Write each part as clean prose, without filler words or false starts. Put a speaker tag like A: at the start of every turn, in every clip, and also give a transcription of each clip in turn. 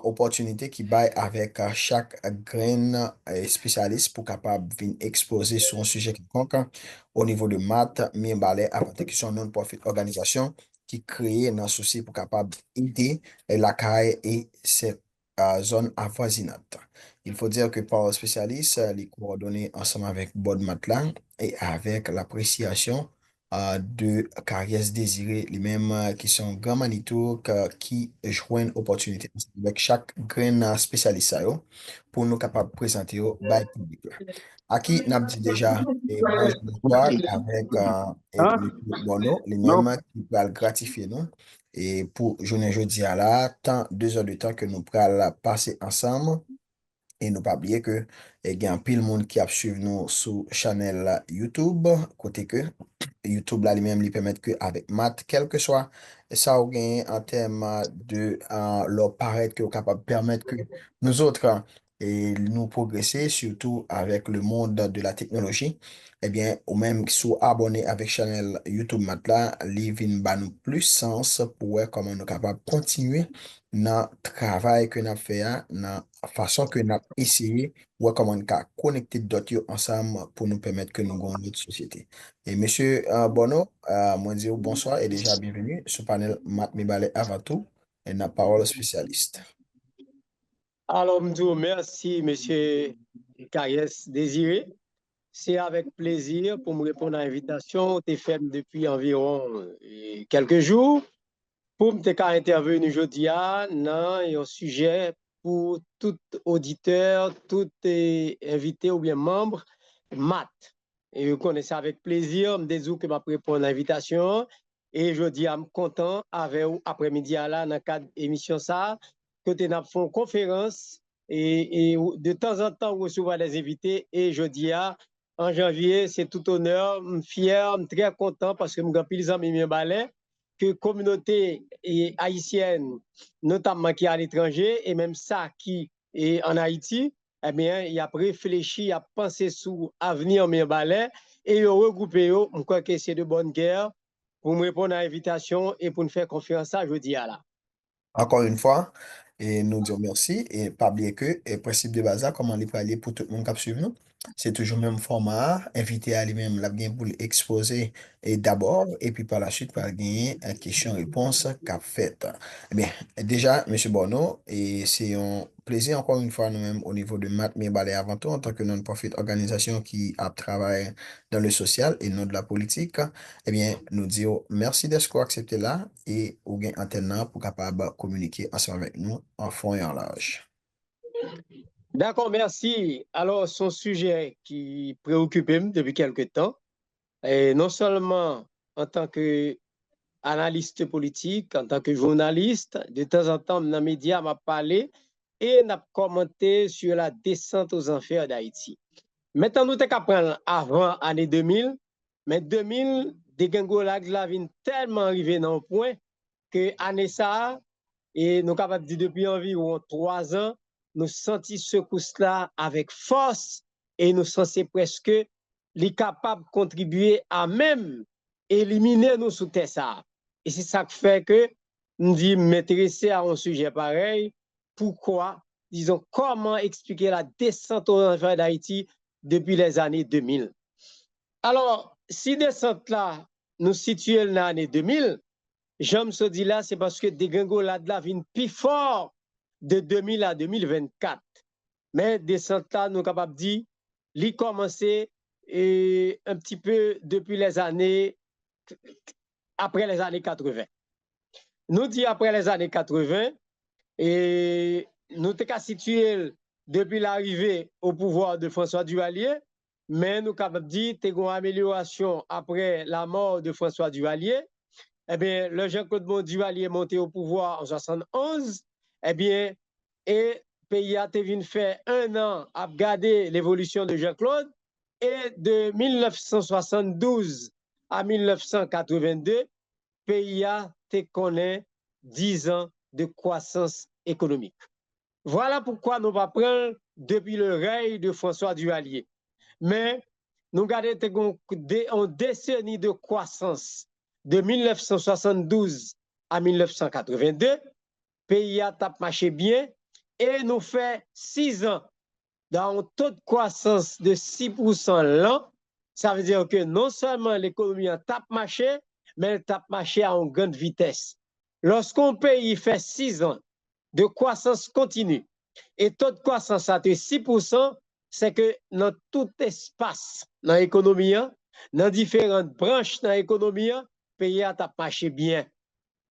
A: opportunité qui baille avec chaque grain spécialiste pour capable venir exposer sur un sujet quelconque au niveau de maths, mi balai avec qui sont non-profit organisation qui crée un souci pour capable aider la CAI et cette zone avoisinante. Il faut dire que par spécialiste, les coordonnées ensemble avec Bod Matlan et avec l'appréciation de carrières désirées, les mêmes qui sont grand Manitou, qui joignent opportunité avec chaque grain spécialiste ça, yo, pour nous capables de présenter au bail public. À qui n'a dit déjà bonjour bonsoir avec et
B: Hein?
A: M. Bono, les
B: Non.
A: mêmes qui va gratifier nous. Et pour journée jeudi à la, tant 2 heures de temps que nous pourrons passer ensemble. Et ne pas oublier que il y a un pile monde qui a suivi nous sur channel YouTube, côté que YouTube là lui-même lui permet que avec maths, quel que soit ça ou gain en termes de leur paraître que capable de permettre que nous autres et nous progresser, surtout avec le monde de la technologie, eh bien, ou même qui sont abonnés avec channel YouTube maths là, les vin ba nous plus sens pour voir comment nous capable de continuer dans le travail que nous fait, dans la façon que nous essayé, voir comment nous connecter d'autres yo ensemble pour nous permettre que nous gagnons notre société. Et monsieur Bono, moi dire bonsoir et déjà bienvenue sur le panel Matt Mibale avant tout et la parole au spécialiste.
B: Alors, m'dou, merci, monsieur Kayes Désiré. C'est avec plaisir pour me répondre à l'invitation. Tu fait depuis environ quelques jours pour me intervenir aujourd'hui dans un sujet pour tout auditeur, tout invité ou bien membre, maths. Et vous connaissez avec plaisir, me désolé que m'a répondre à l'invitation. Et je dis, je suis content avec vous après-midi là, dans le cadre de l'émission ça, que tu as fait une conférence et de temps en temps, vous recevez des invités. Et je dis, en janvier, c'est tout honneur, je suis fier, je suis très content parce que je suis plus amis balai que communauté haïtienne, notamment qui est à l'étranger, et même ça qui est en Haïti, eh bien, il a réfléchi, il a pensé sur l'avenir de balai et il a regroupé, je crois que c'est de bonne guerre pour me répondre à l'invitation et pour nous faire confiance à jeudi à là.
A: Encore une fois, et nous disons merci et pas oublier que le principe de base, comment il peut aller pour tout le monde qui suit nous, c'est toujours le même format, invité à lui-même la bien pour l'exposer et d'abord, et puis par la suite, par gagner une question-réponse qu'a faite. Eh bien, déjà, Monsieur Bono, et c'est un plaisir encore une fois nous-mêmes au niveau de Matt Balai avant tout, en tant que non-profit organisation qui a travaillé dans le social et non de la politique. Eh bien, nous disons merci d'être accepté là et ou gain antenne pour capable communiquer ensemble avec nous en fond et en large.
B: D'accord, merci. Alors, son sujet qui préoccupe depuis quelque temps, et non seulement en tant qu'analyste politique, en tant que journaliste, de temps en temps, dans les médias, m'a parlé et n'a commenté sur la descente aux enfers d'Haïti. Maintenant, nous avons prendre avant l'année 2000, mais 2000, dégringolag la vient tellement arrivé dans le point que l'année ça, et nous sommes capables de dire depuis environ 3 ans, nous sentons ce coup-là avec force et nous sentons presque les capables de contribuer à même éliminer nous sous terre ça. Et c'est ça qui fait que nous dit m'intéresser à un sujet pareil. Pourquoi? Disons, comment expliquer la descente aux enfers d'Haïti depuis les années 2000? Alors, si descente là, nous situons l'année 2000, Jean se dit là, c'est parce que dégringolade là vient plus fort de 2000 à 2024. Mais descente là, nous sommes capables de dire, il commencé un petit peu depuis les années, après les années 80. Nous dit après les années 80, et nous sommes situés depuis l'arrivée au pouvoir de François Duvalier, mais nous sommes capables de dire qu'il y a une amélioration après la mort de François Duvalier. Eh bien, le Jean-Claude Duvalier est monté au pouvoir en 71, eh bien, et le pays a fait 1 an à regarder l'évolution de Jean-Claude, et de 1972 à 1982, le pays a connaît 10 ans de croissance économique. Voilà pourquoi nous va prendre depuis le règne de François Duvalier. Mais nous gardons une décennie de croissance de 1972 à 1982 pays a marché bien et nous fait 6 ans dans un taux de croissance de 6% l'an. Ça veut dire que non seulement l'économie a marché, mais elle tape marché à une grande vitesse. Lorsqu'un pays fait 6 ans de croissance continue et taux de croissance à 6%, c'est que dans tout espace dans l'économie, dans différentes branches dans l'économie, le pays a marché bien.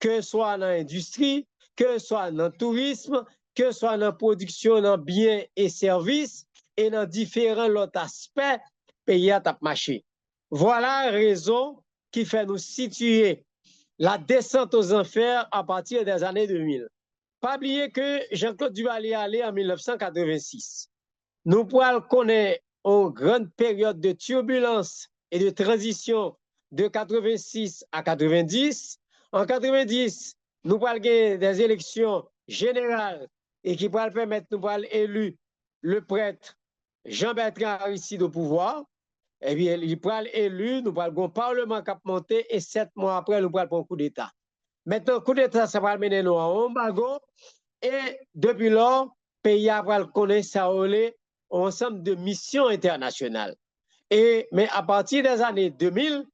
B: Que ce soit dans l'industrie, que ce soit dans le tourisme, que ce soit dans la production de biens et services, et dans différents autres aspects, le pays a marché. Voilà la raison qui fait nous situer la descente aux enfers à partir des années 2000. Pas oublier que Jean-Claude Duvalier allé en 1986. Nous pourrons connaître une grande période de turbulence et de transition de 86 à 90. En 90, nous pourrons gagner des élections générales et qui pourront permettre nous pourrons élire le prêtre Jean-Bertrand Aristide au pouvoir. Et bien, il pourra élu, nous pourrons un parlement qui a monté et 7 mois après, nous pourrons prendre un coup d'État. Maintenant, le coup d'État, ça va mener nous à un embargo. Et depuis lors, le pays a connaître ça un ensemble de missions internationales. Mais à partir des années 2000,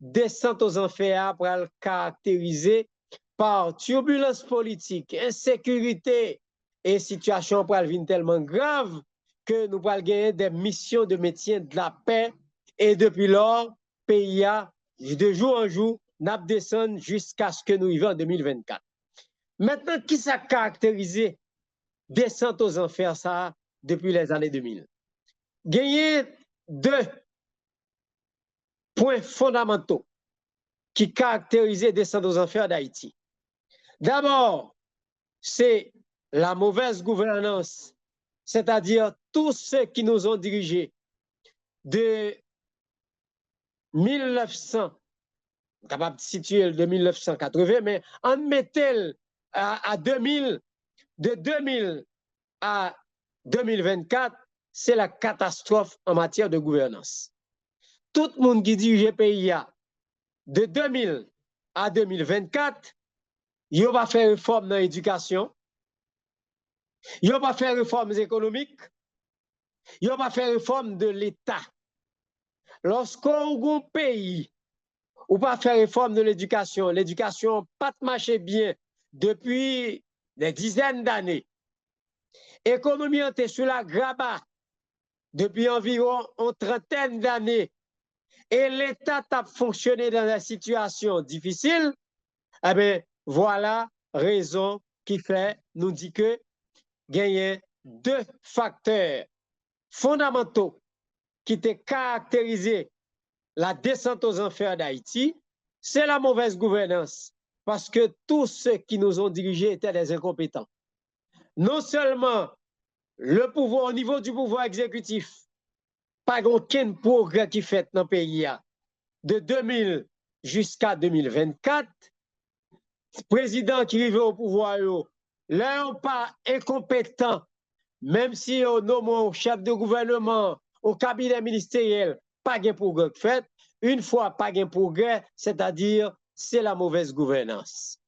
B: descente aux enfers pour le caractériser par turbulence politique, insécurité et situation pour venir tellement grave que nous allons gagner des missions de maintien de la paix. Et depuis lors, le pays a, de jour en jour, n'a descendu jusqu'à ce que nous y en 2024. Maintenant, qui ça caractérisé descente aux enfers ça depuis les années 2000? Gagner deux points fondamentaux qui caractérisaient descente aux enfers d'Haïti. D'abord, c'est la mauvaise gouvernance, c'est-à-dire tous ceux qui nous ont dirigés de 1900, capable de situer de 1980, mais en mettant à 2000, de 2000 à 2024, c'est la catastrophe en matière de gouvernance. Tout le monde qui dirige le pays de 2000 à 2024, il va faire réforme dans l'éducation, il va faire réformes économiques, il va faire réforme de l'État. Lorsqu'on a un pays ou pas faire réforme de l'éducation n'a pas marché bien depuis des dizaines d'années. L'économie était sur la grabat depuis environ une trentaine d'années et l'État a fonctionné dans une situation difficile, eh bien, voilà raison qui fait nous dit que gagner deux facteurs fondamentaux qui étaient caractérisés la descente aux enfers d'Haïti, c'est la mauvaise gouvernance, parce que tous ceux qui nous ont dirigés étaient des incompétents. Non seulement le pouvoir, au niveau du pouvoir exécutif, pas aucun progrès qui fait dans le pays de 2000 jusqu'à 2024, le président qui arrive au pouvoir, là, pas incompétent, même si on nomme un chef de gouvernement, au cabinet ministériel, pas de progrès fait. Une fois pas de progrès, c'est-à-dire c'est la mauvaise gouvernance.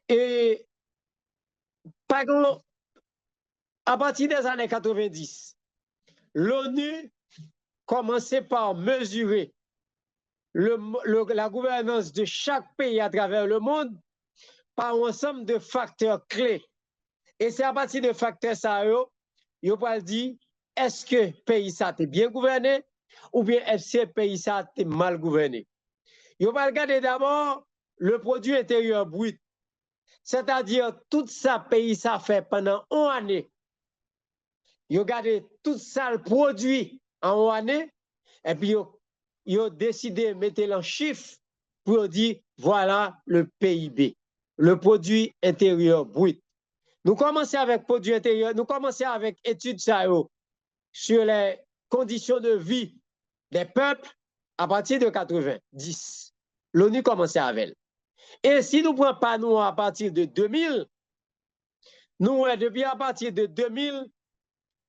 B: Et à partir des années 90, l'ONU commençait par mesurer la gouvernance de chaque pays à travers le monde par un ensemble de facteurs clés. Et c'est à partir de facteurs ça, ils vont dire, est-ce que le pays ça est bien gouverné ou bien est-ce que le pays ça est mal gouverné? Ils vont regarder d'abord le produit intérieur brut, c'est-à-dire tout ça pays ça fait pendant une année. Ils regardent tout ça le produit en une année et puis ils ont décidé de mettre en chiffre pour dire voilà le PIB, le produit intérieur brut. Nous commençons avec produit intérieur, nous commençons avec études sur les conditions de vie des peuples à partir de 90. L'ONU commençait avec elle. Et si nous ne prenons pas nous à partir de 2000, nous, depuis à partir de 2000,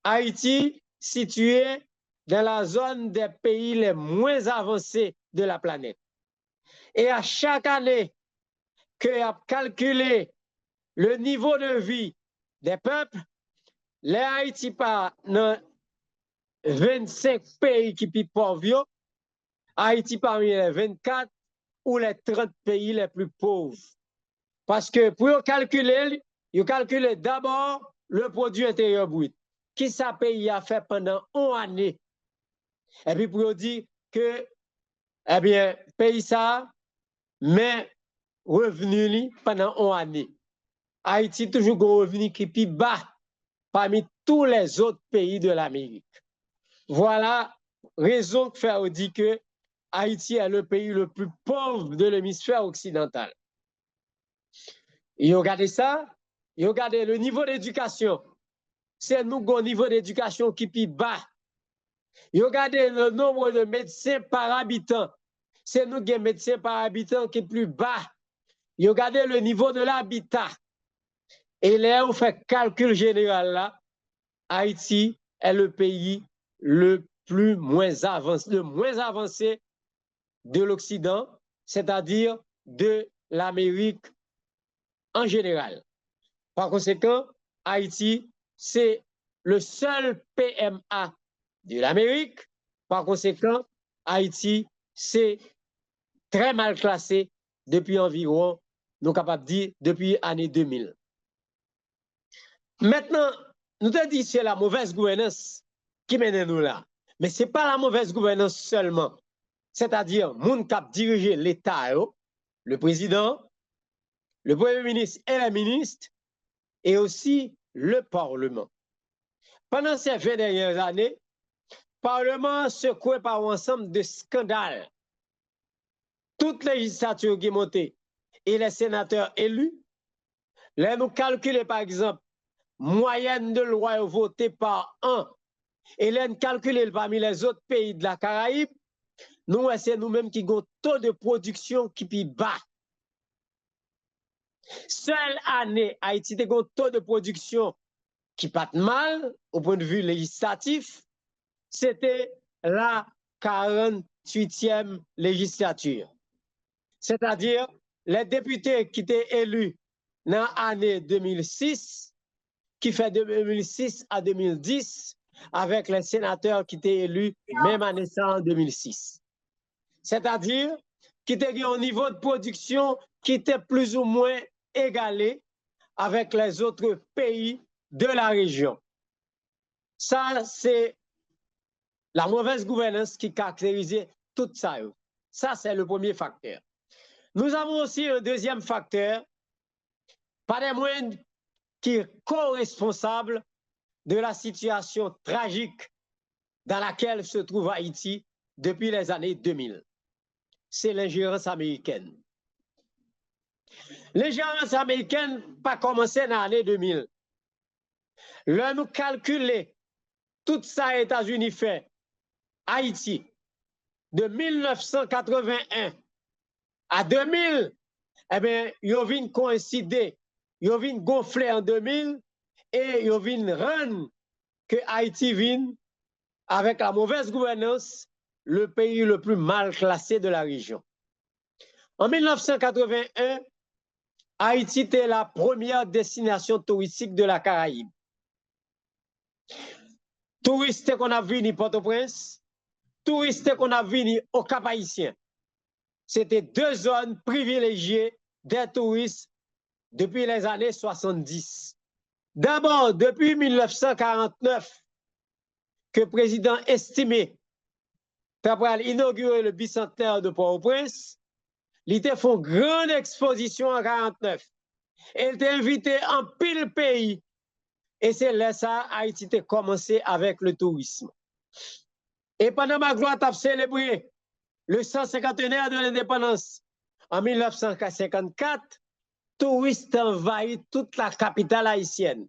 B: Haïti situé dans la zone des pays les moins avancés de la planète. Et à chaque année que a calculé le niveau de vie des peuples, les Haïti pas dans 25 pays qui sont pauvres, Haïti parmi les 24 ou les 30 pays les plus pauvres. Parce que pour calculer, ils calculent d'abord le produit intérieur brut. Qui ça pays a fait pendant une année? Et puis pour dire que, eh bien, pays ça, mais revenu pendant une année. Haïti toujours un revenu qui est plus bas parmi tous les autres pays de l'Amérique. Voilà raison que faire dit que Haïti est le pays le plus pauvre de l'hémisphère occidental. Et regardez ça, et regardez le niveau d'éducation. C'est nous au niveau d'éducation qui est plus bas. Et regardez le nombre de médecins par habitant. C'est nous qui avons médecins par habitant qui est plus bas. Et regardez le niveau de l'habitat. Et là, on fait calcul général là, Haïti est le pays le moins avancé de l'Occident, c'est-à-dire de l'Amérique en général. Par conséquent, Haïti, c'est le seul PMA de l'Amérique. Par conséquent, Haïti, c'est très mal classé depuis environ, nous sommes capables de dire, depuis l'année 2000. Maintenant, nous te dit c'est la mauvaise gouvernance qui mène nous là. Mais ce n'est pas la mauvaise gouvernance seulement. C'est-à-dire, moun kap dirige l'État, le président, le Premier ministre et les ministres, et aussi le Parlement. Pendant ces 20 dernières années, le Parlement secoué par un ensemble de scandales. Toute législature qui est montée et les sénateurs élus, là nous calculons par exemple moyenne de loi votée par an, et là nous calculons parmi les autres pays de la Caraïbe, nous, c'est nous-mêmes qui avons taux de production qui est bas. Seule année, Haïti a un taux de production qui pas mal au point de vue législatif, c'était la 48e législature. C'est-à-dire les députés qui étaient élus dans l'année 2006, qui fait de 2006 à 2010, avec les sénateurs qui étaient élus même année en 2006. C'est-à-dire qui était un niveau de production qui était plus ou moins égalé avec les autres pays de la région. Ça, c'est la mauvaise gouvernance qui caractérisait tout ça. Ça, c'est le premier facteur. Nous avons aussi un deuxième facteur, pas des moindres, qui est co-responsable de la situation tragique dans laquelle se trouve Haïti depuis les années 2000. C'est l'ingérence américaine. L'ingérence américaine n'a pas commencé dans l'année 2000. Là, nous calculons tout ça États-Unis fait, Haïti, de 1981 à 2000, eh bien, ils viennent coïncider, ils viennent gonfler en 2000 et ils viennent rendre que Haïti vienne, avec la mauvaise gouvernance, le pays le plus mal classé de la région. En 1981, Haïti était la première destination touristique de la Caraïbe. Touristes qu'on a venu Port-au-Prince, touristes qu'on a venu au Cap-Haïtien. C'était deux zones privilégiées des touristes depuis les années 70. D'abord, depuis 1949, que le président estimé après inaugurer le bicentenaire de Port-au-Prince, il était fait une grande exposition en 1949. Il était invité en pile pays. Et c'est là ça, Haïti a commencé avec le tourisme. Et pendant ma gloire, tu as célébré le 150e de l'indépendance en 1954, touristes envahissent toute la capitale haïtienne.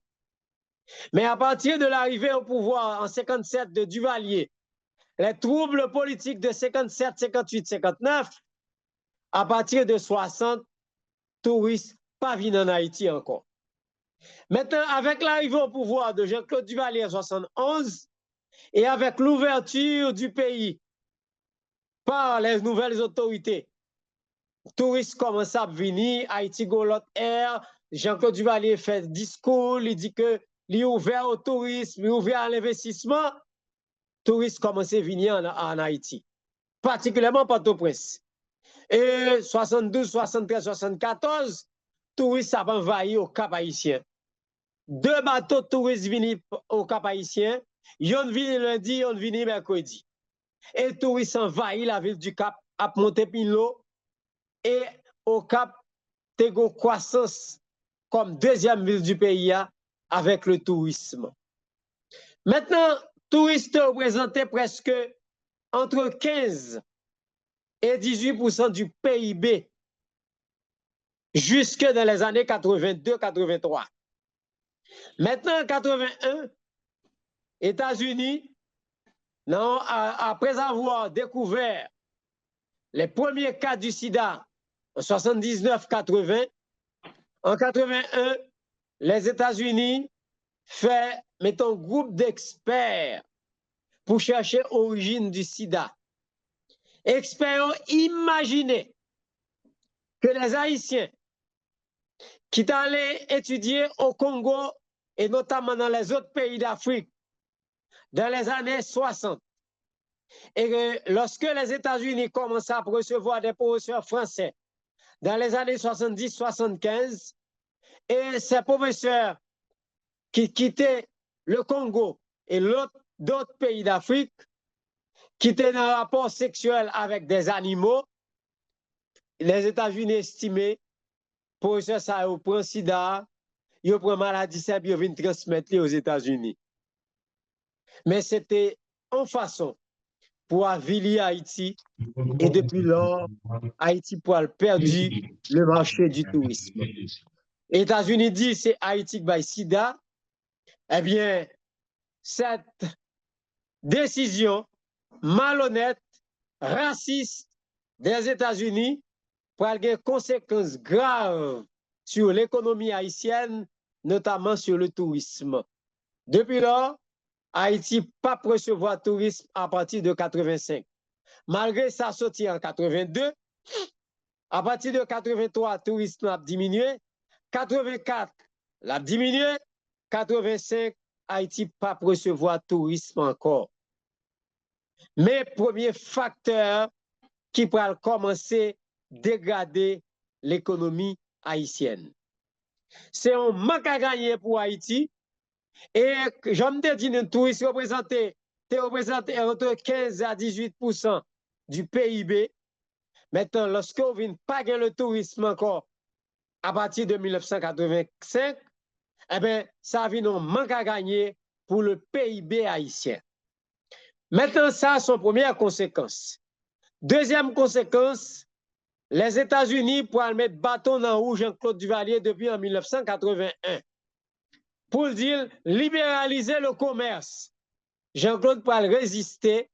B: Mais à partir de l'arrivée au pouvoir en 57 de Duvalier, les troubles politiques de 57, 58, 59, à partir de 60, touristes pas venus en Haïti encore. Maintenant, avec l'arrivée au pouvoir de Jean-Claude Duvalier en 71 et avec l'ouverture du pays par les nouvelles autorités, touristes commencent à venir, Haïti go l'autre air, Jean-Claude Duvalier fait discours, il dit que il est ouvert au tourisme, il est ouvert à l'investissement. Touristes commencent à venir en Haïti, particulièrement Port-au-Prince. Et 72, 73, 74, touristes ont envahi au Cap Haïtien. 2 bateaux de touristes viennent au Cap Haïtien. Ils viennent lundi, ils viennent mercredi. Et les touristes envahissent la ville du Cap à Montepinlo. Et au Cap, il y a une croissance comme deuxième ville du pays avec le tourisme. Maintenant, touristes représentent presque entre 15 et 18% du PIB jusque dans les années 82-83. Maintenant, en 81, États-Unis, après avoir découvert les premiers cas du sida en 79-80, en 81, les États-Unis fait, mettons, groupe d'experts pour chercher l'origine du sida. Experts ont imaginé que les Haïtiens qui allaient étudier au Congo et notamment dans les autres pays d'Afrique dans les années 60, et que lorsque les États-Unis commençaient à recevoir des professeurs français dans les années 70-75, et ces professeurs qui quittaient le Congo et d'autres pays d'Afrique, qui étaient dans un rapport sexuel avec des animaux, les États-Unis estimaient pour ça, ça prend sida, ils prennent maladie, ça, ils viennent transmettre aux États-Unis. Mais c'était en façon pour aviler Haïti, et depuis lors, Haïti pour perdu le marché du tourisme. Les États-Unis disent c'est Haïti qui va sida. Eh bien, cette décision malhonnête, raciste des États-Unis pour avoir des conséquences graves sur l'économie haïtienne, notamment sur le tourisme. Depuis lors, Haïti n'a pas recevoir tourisme à partir de 85. Malgré sa sortie en 82, à partir de 83, le tourisme a diminué. 84, l'a diminué. 85, Haïti n'a pas recevoir tourisme encore. Mais premier facteur qui pourra commencer à dégrader l'économie haïtienne. C'est un manque à gagner pour Haïti. Et j'aime te dire, le tourisme représente entre 15 à 18% du PIB. Maintenant, lorsque vous ne pas gagner le tourisme encore à partir de 1985, eh bien, ça vient un manque à gagner pour le PIB haïtien. Maintenant, ça, c'est son première conséquence. Deuxième conséquence, les États-Unis pour mettre bâton dans rouge Jean-Claude Duvalier depuis en 1981. Pour dire libéraliser le commerce. Jean-Claude pour résister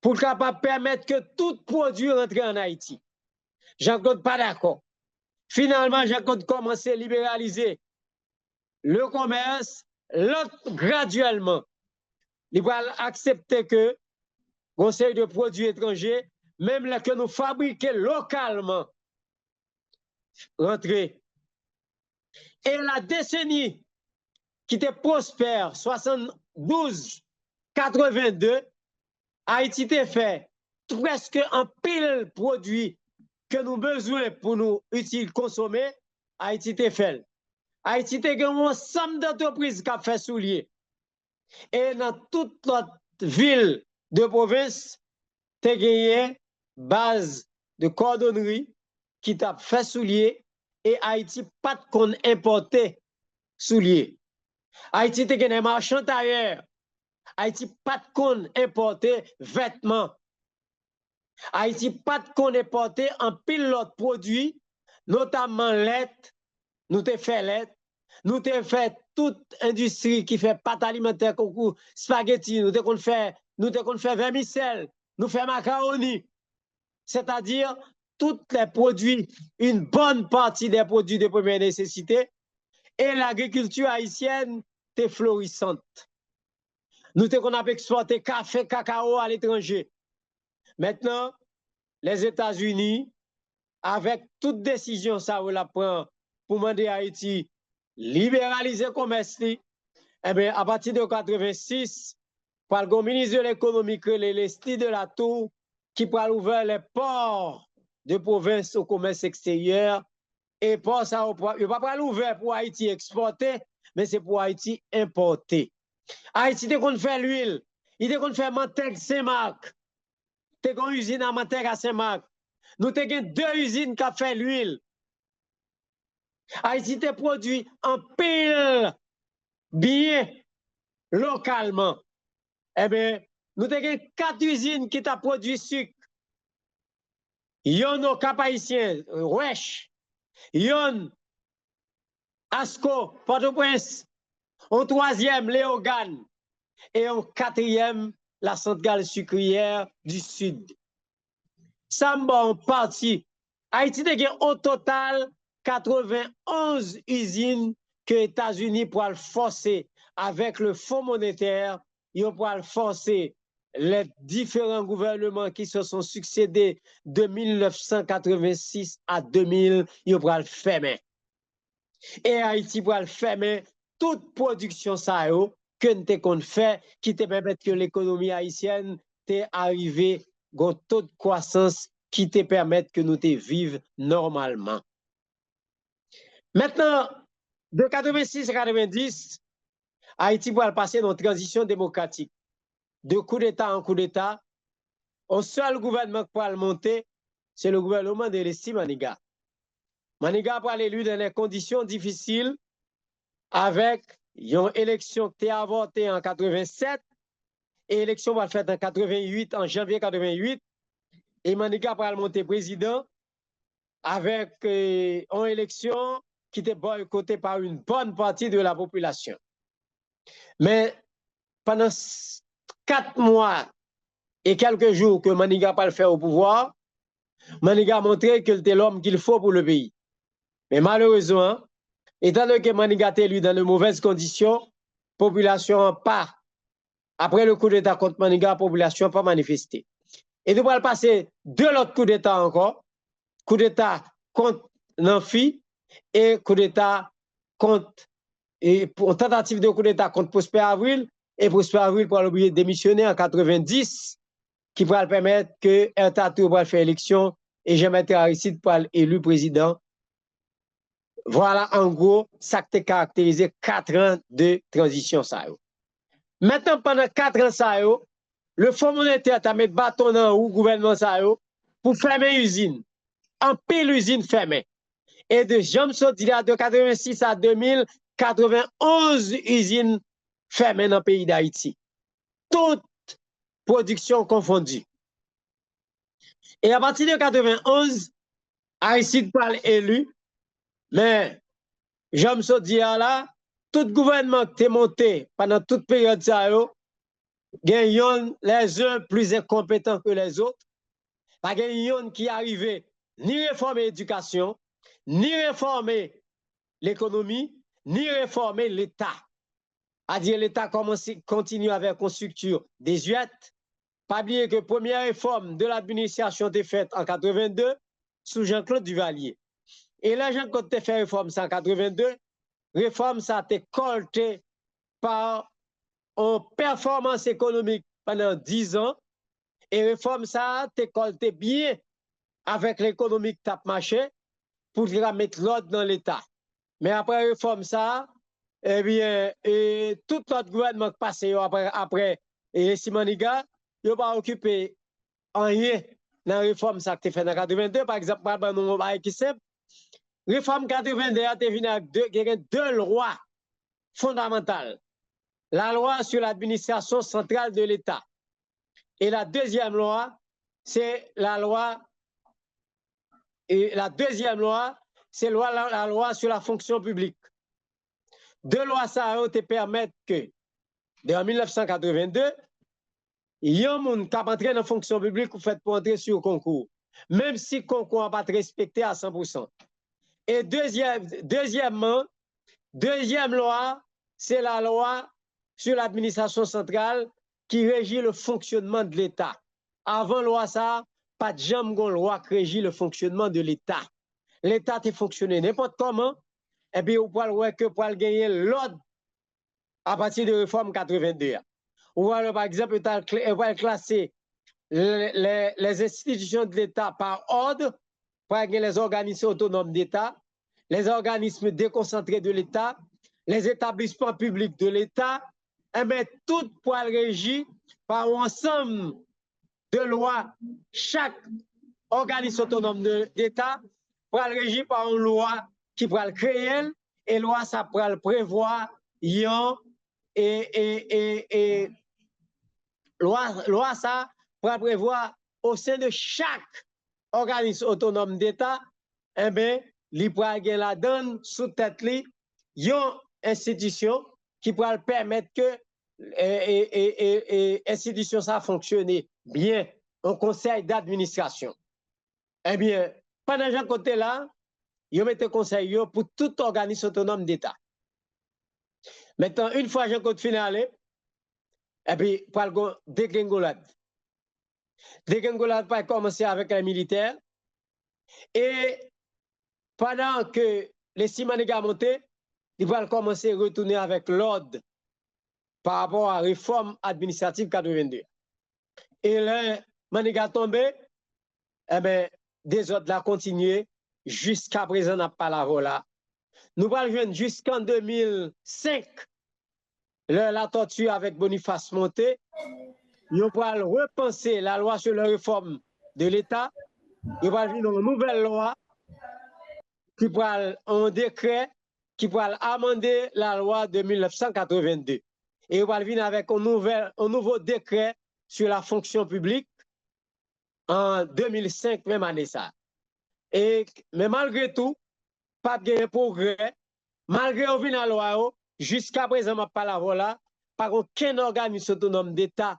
B: pour capable permettre que tout produit rentre en Haïti. Jean-Claude pas d'accord. Finalement, Jean-Claude commence à libéraliser le commerce, l'autre graduellement. Il va accepter que conseil de produits étrangers, même là que nous fabriquons localement, rentrer. Et la décennie qui était prospère, 72-82, Haïti a fait presque un pile produit que nous besoin pour nous utile consommer, Haïti a fait. Haïti a un ensemble d'entreprises qui a fait soulier. Et dans toute notre ville de province, tu as gagné base de cordonnerie qui t'a fait soulier et Haïti pas de qu'on importer soulier. Haïti te gagné marchand tailleur. Haïti pas de qu'on importer vêtements. Haïti pas de qu'on importer un pilote produit, notamment lait, nous te fait lait, nous te fait toute industrie qui fait pâte alimentaire, concours, spaghetti, nous te qu'on fait vermicelle, nous fait macaroni. C'est-à-dire tous les produits, une bonne partie des produits de première nécessité, et l'agriculture haïtienne est florissante. Nous avons exporté café, cacao à l'étranger. Maintenant, les États-Unis, avec toute décision, ça va la prendre pour demander à Haïti libéraliser le commerce. Eh bien, à partir de 86, par le ministre de l'économie, le style de la Tour, qui pourra ouvrir les ports de province au commerce extérieur. Et pour ça, il ne va pas l'ouvrir pour Haïti exporter, mais c'est pour Haïti importer. Haïti, dès qu'on fait l'huile, il qu'on fait Mantec Saint-Marc. T'es une usine à Mantec à Saint-Marc. Nous avons deux usines qui fait l'huile. Haïti te produit en pile bien localement. Eh bien, nous avons quatre usines qui t'a produit sucre. Yon au Cap-Haïtien, Wesh. Yon Asco, Port-au-Prince. Au troisième, Léogane. Et au quatrième, la centrale sucrière du Sud. Ça en partie. Haïti a au total 91 usines que les États-Unis pourraient forcer avec le Fonds monétaire, ils pourraient forcer les différents gouvernements qui se sont succédés de 1986 à 2000, ils pourraient le fermer. Et Haïti pourrait fermer toute production ça que nous avons fait qui te permet que l'économie haïtienne t'est arrivée à un taux de croissance qui te permet que nous te vivions normalement. Maintenant, de 86 à 90, Haïti pourrait passer dans une transition démocratique. De coup d'État en coup d'État, un seul gouvernement qui pourrait monter, c'est le gouvernement de l'Esti Maniga. Maniga pourrait l'élu dans des conditions difficiles avec une élection qui a avorté en 87 et l'élection va faire en 88, en janvier 88. Et Maniga pourrait monter président avec une élection qui était boycottée par une bonne partie de la population. Mais pendant 4 mois et quelques jours que Maniga pas le faire au pouvoir, Maniga a montré qu'il était l'homme qu'il faut pour le pays. Mais malheureusement, étant donné que Maniga est élu dans de mauvaises conditions, la population n'a pas. Après le coup d'État contre Maniga, la population n'a pas manifesté. Et nous allons passer deux autres coups d'État encore. Coup d'État contre Nanfi et coup d'État contre, et pour tentative de coup d'État contre Prosper Avril. Et Prosper Avril pour l'oublier démissionner en 90, qui pourra permettre que Ertatou va faire élection et Jean-Maître Aristide pour élu président. Voilà en gros ça qui a caractérisé 4 ans de transition. Ça. Maintenant, pendant 4 ans, ça, le Fonds monétaire a mis bâton dans le gouvernement ça, pour fermer l'usine. En pile usine fermée. Et de de 86 à 2000, 91 usines fermées dans le pays d'Haïti. Toute production confondue. Et à partir de 91, Haïti parle élu, mais Jean là, tout gouvernement qui est monté pendant toute période, gagnent les uns plus incompétents que les autres. Pas gagnent qui arrivait ni réformer l'éducation, ni réformer l'économie, ni réformer l'État. C'est-à-dire l'État continue avec une structure désuète. Pas oublier que la première réforme de l'administration était faite en 82 sous Jean-Claude Duvalier. Et là, Jean-Claude a fait réforme en 82. Réforme ça a été coltée par une performance économique pendant 10 ans. Et réforme ça a été coltée bien avec l'économie qui tape marché pour mettre l'ordre dans l'État. Mais après réforme ça, eh bien, tout notre gouvernement qui passe après et Simoniga, il n'a pas occupé en rien dans la réforme ça qui a fait en 82. Par exemple, qui simple. Réforme 82 a été venue avec deux lois fondamentales. La loi sur l'administration centrale de l'État. Et la deuxième loi, c'est la loi. Et la deuxième loi, c'est la loi sur la fonction publique. Deux lois ça te permettent que, en 1982, il y a un monde qui a entré dans la fonction publique ou fait pour entrer sur le concours, même si le concours n'a pas été respecté à 100%. Et deuxièmement, deuxième loi, c'est la loi sur l'administration centrale qui régit le fonctionnement de l'État. Avant loi ça, pas de jamais une loi qui régit le fonctionnement de l'État. L'État est fonctionné n'importe comment et puis, vous pouvez voir que pour gagner l'ordre à partir de réforme 82. Ou alors, par exemple, vous pouvez classer les institutions de l'État par ordre, pour gagner les organismes autonomes d'État, les organismes déconcentrés de l'État, les établissements publics de l'État, et bien, tout pour régir par un ensemble de lois, chaque organisme autonome d'État pour régir par une loi qui pourra le créer, et loi ça pourra le prévoir, et loi ça pourra prévoir au sein de chaque organisme autonome d'État, eh bien, il pourra gagner la donne sous tête li, une institution qui pourra le permettre que l'institution ça fonctionne bien, un conseil d'administration. Eh bien, pendant ce côté-là, ils mettent conseil pour tout organisme autonome d'État. Maintenant, une fois que j'ai code finale, et puis, pour le dégringolade. Dégringolade va commencer avec les militaires. Et pendant que les Simanégas montent, ils vont commencer à retourner avec l'ordre par rapport à la réforme administrative 82. Et les Manégas tombés, eh bien, des autres là continué jusqu'à présent, n'a pas la là. Nous allons jusqu'en 2005, la torture avec Boniface Monté. Nous allons repenser la loi sur la réforme de l'État. Nous allons une nouvelle loi qui pourra un décret qui pourra amender la loi de 1982. Et nous allons venir avec un nouveau décret sur la fonction publique en 2005, même année ça. Mais malgré tout, pas de progrès. Malgré qu'on vient à la loi, jusqu'à présent, pas la voilà, pas aucun organisme autonome d'État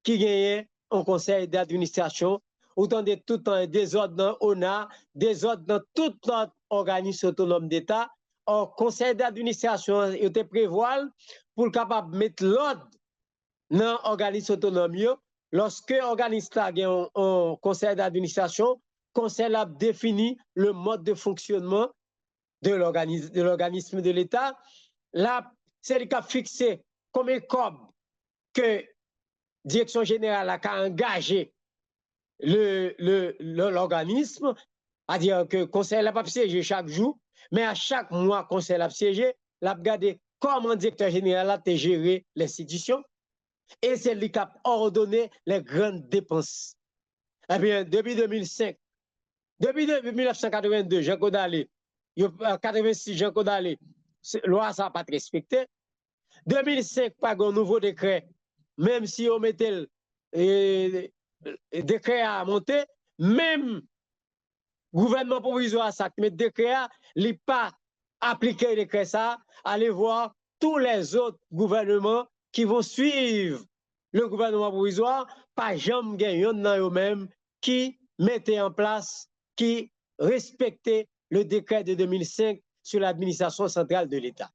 B: qui gagne un conseil d'administration, autant de tout un désordre dans l'ONA, désordre dans tout notre organisme autonome d'État. Un conseil d'administration, il était prévoit pour capable mettre l'ordre dans l'organisme autonome. Lorsque l'organisme a un conseil d'administration, le conseil a défini le mode de fonctionnement de l'organisme de l'État. Là, c'est le cas fixé comme un COB que Direction générale a engagé l'organisme, c'est-à-dire que le conseil n'a pas siégé chaque jour, mais à chaque mois, le conseil a siégé, l'a regardé comment le directeur général a géré l'institution, et c'est lui qui a ordonné les grandes dépenses. Eh bien, depuis 2005, depuis 1982, Jean Kodalé, 86, Jean Kodalé, loi ça n'a pas respecté. 2005, pas un nouveau décret, même si on mettait le décret à monter, même gouvernement provisoire ça met décret, il n'est pas appliqué le décret ça, allez voir tous les autres gouvernements qui vont suivre le gouvernement provisoire, pas jamais gagnant dans eux-mêmes qui mettaient en place, qui respectaient le décret de 2005 sur l'administration centrale de l'État.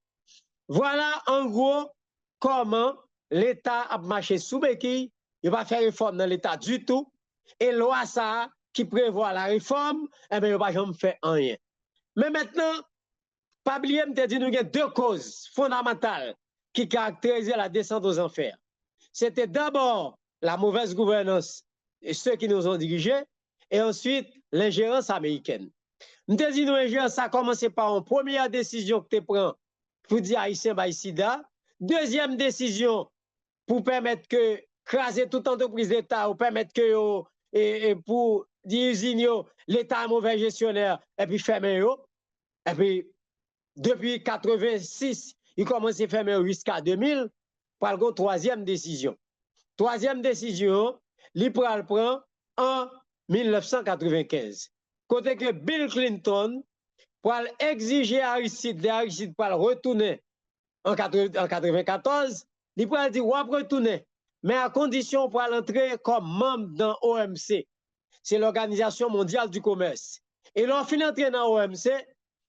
B: Voilà en gros comment l'État a marché sous béquille, il va faire réforme dans l'État du tout, et loi ça qui prévoit la réforme, eh bien, il va jamais faire rien. Mais maintenant, pas oublier, je dit, nous avons deux causes fondamentales qui caractérisaient la descente aux enfers. C'était d'abord la mauvaise gouvernance et ceux qui nous ont dirigés, et ensuite l'ingérence américaine. Nous avons dit, l'ingérence, ça a commencé par une première décision que tu prends pour dire Haïtien Baïsida. Deuxième décision pour permettre que craser toute entreprise d'État, ou permettre que pour dire usine, l'État est mauvais gestionnaire, et puis fermer. Et puis, depuis 86, il commence à fermer jusqu'à 2000, par la troisième décision. Troisième décision, il prend en 1995. Côté que Bill Clinton, pour exiger Aristide pour retourner en 1994, il pourrait dire, on va retourner, mais à condition pour entrer comme membre dans l'OMC. C'est l'Organisation mondiale du commerce. Et l'on finit d'entrer dans l'OMC,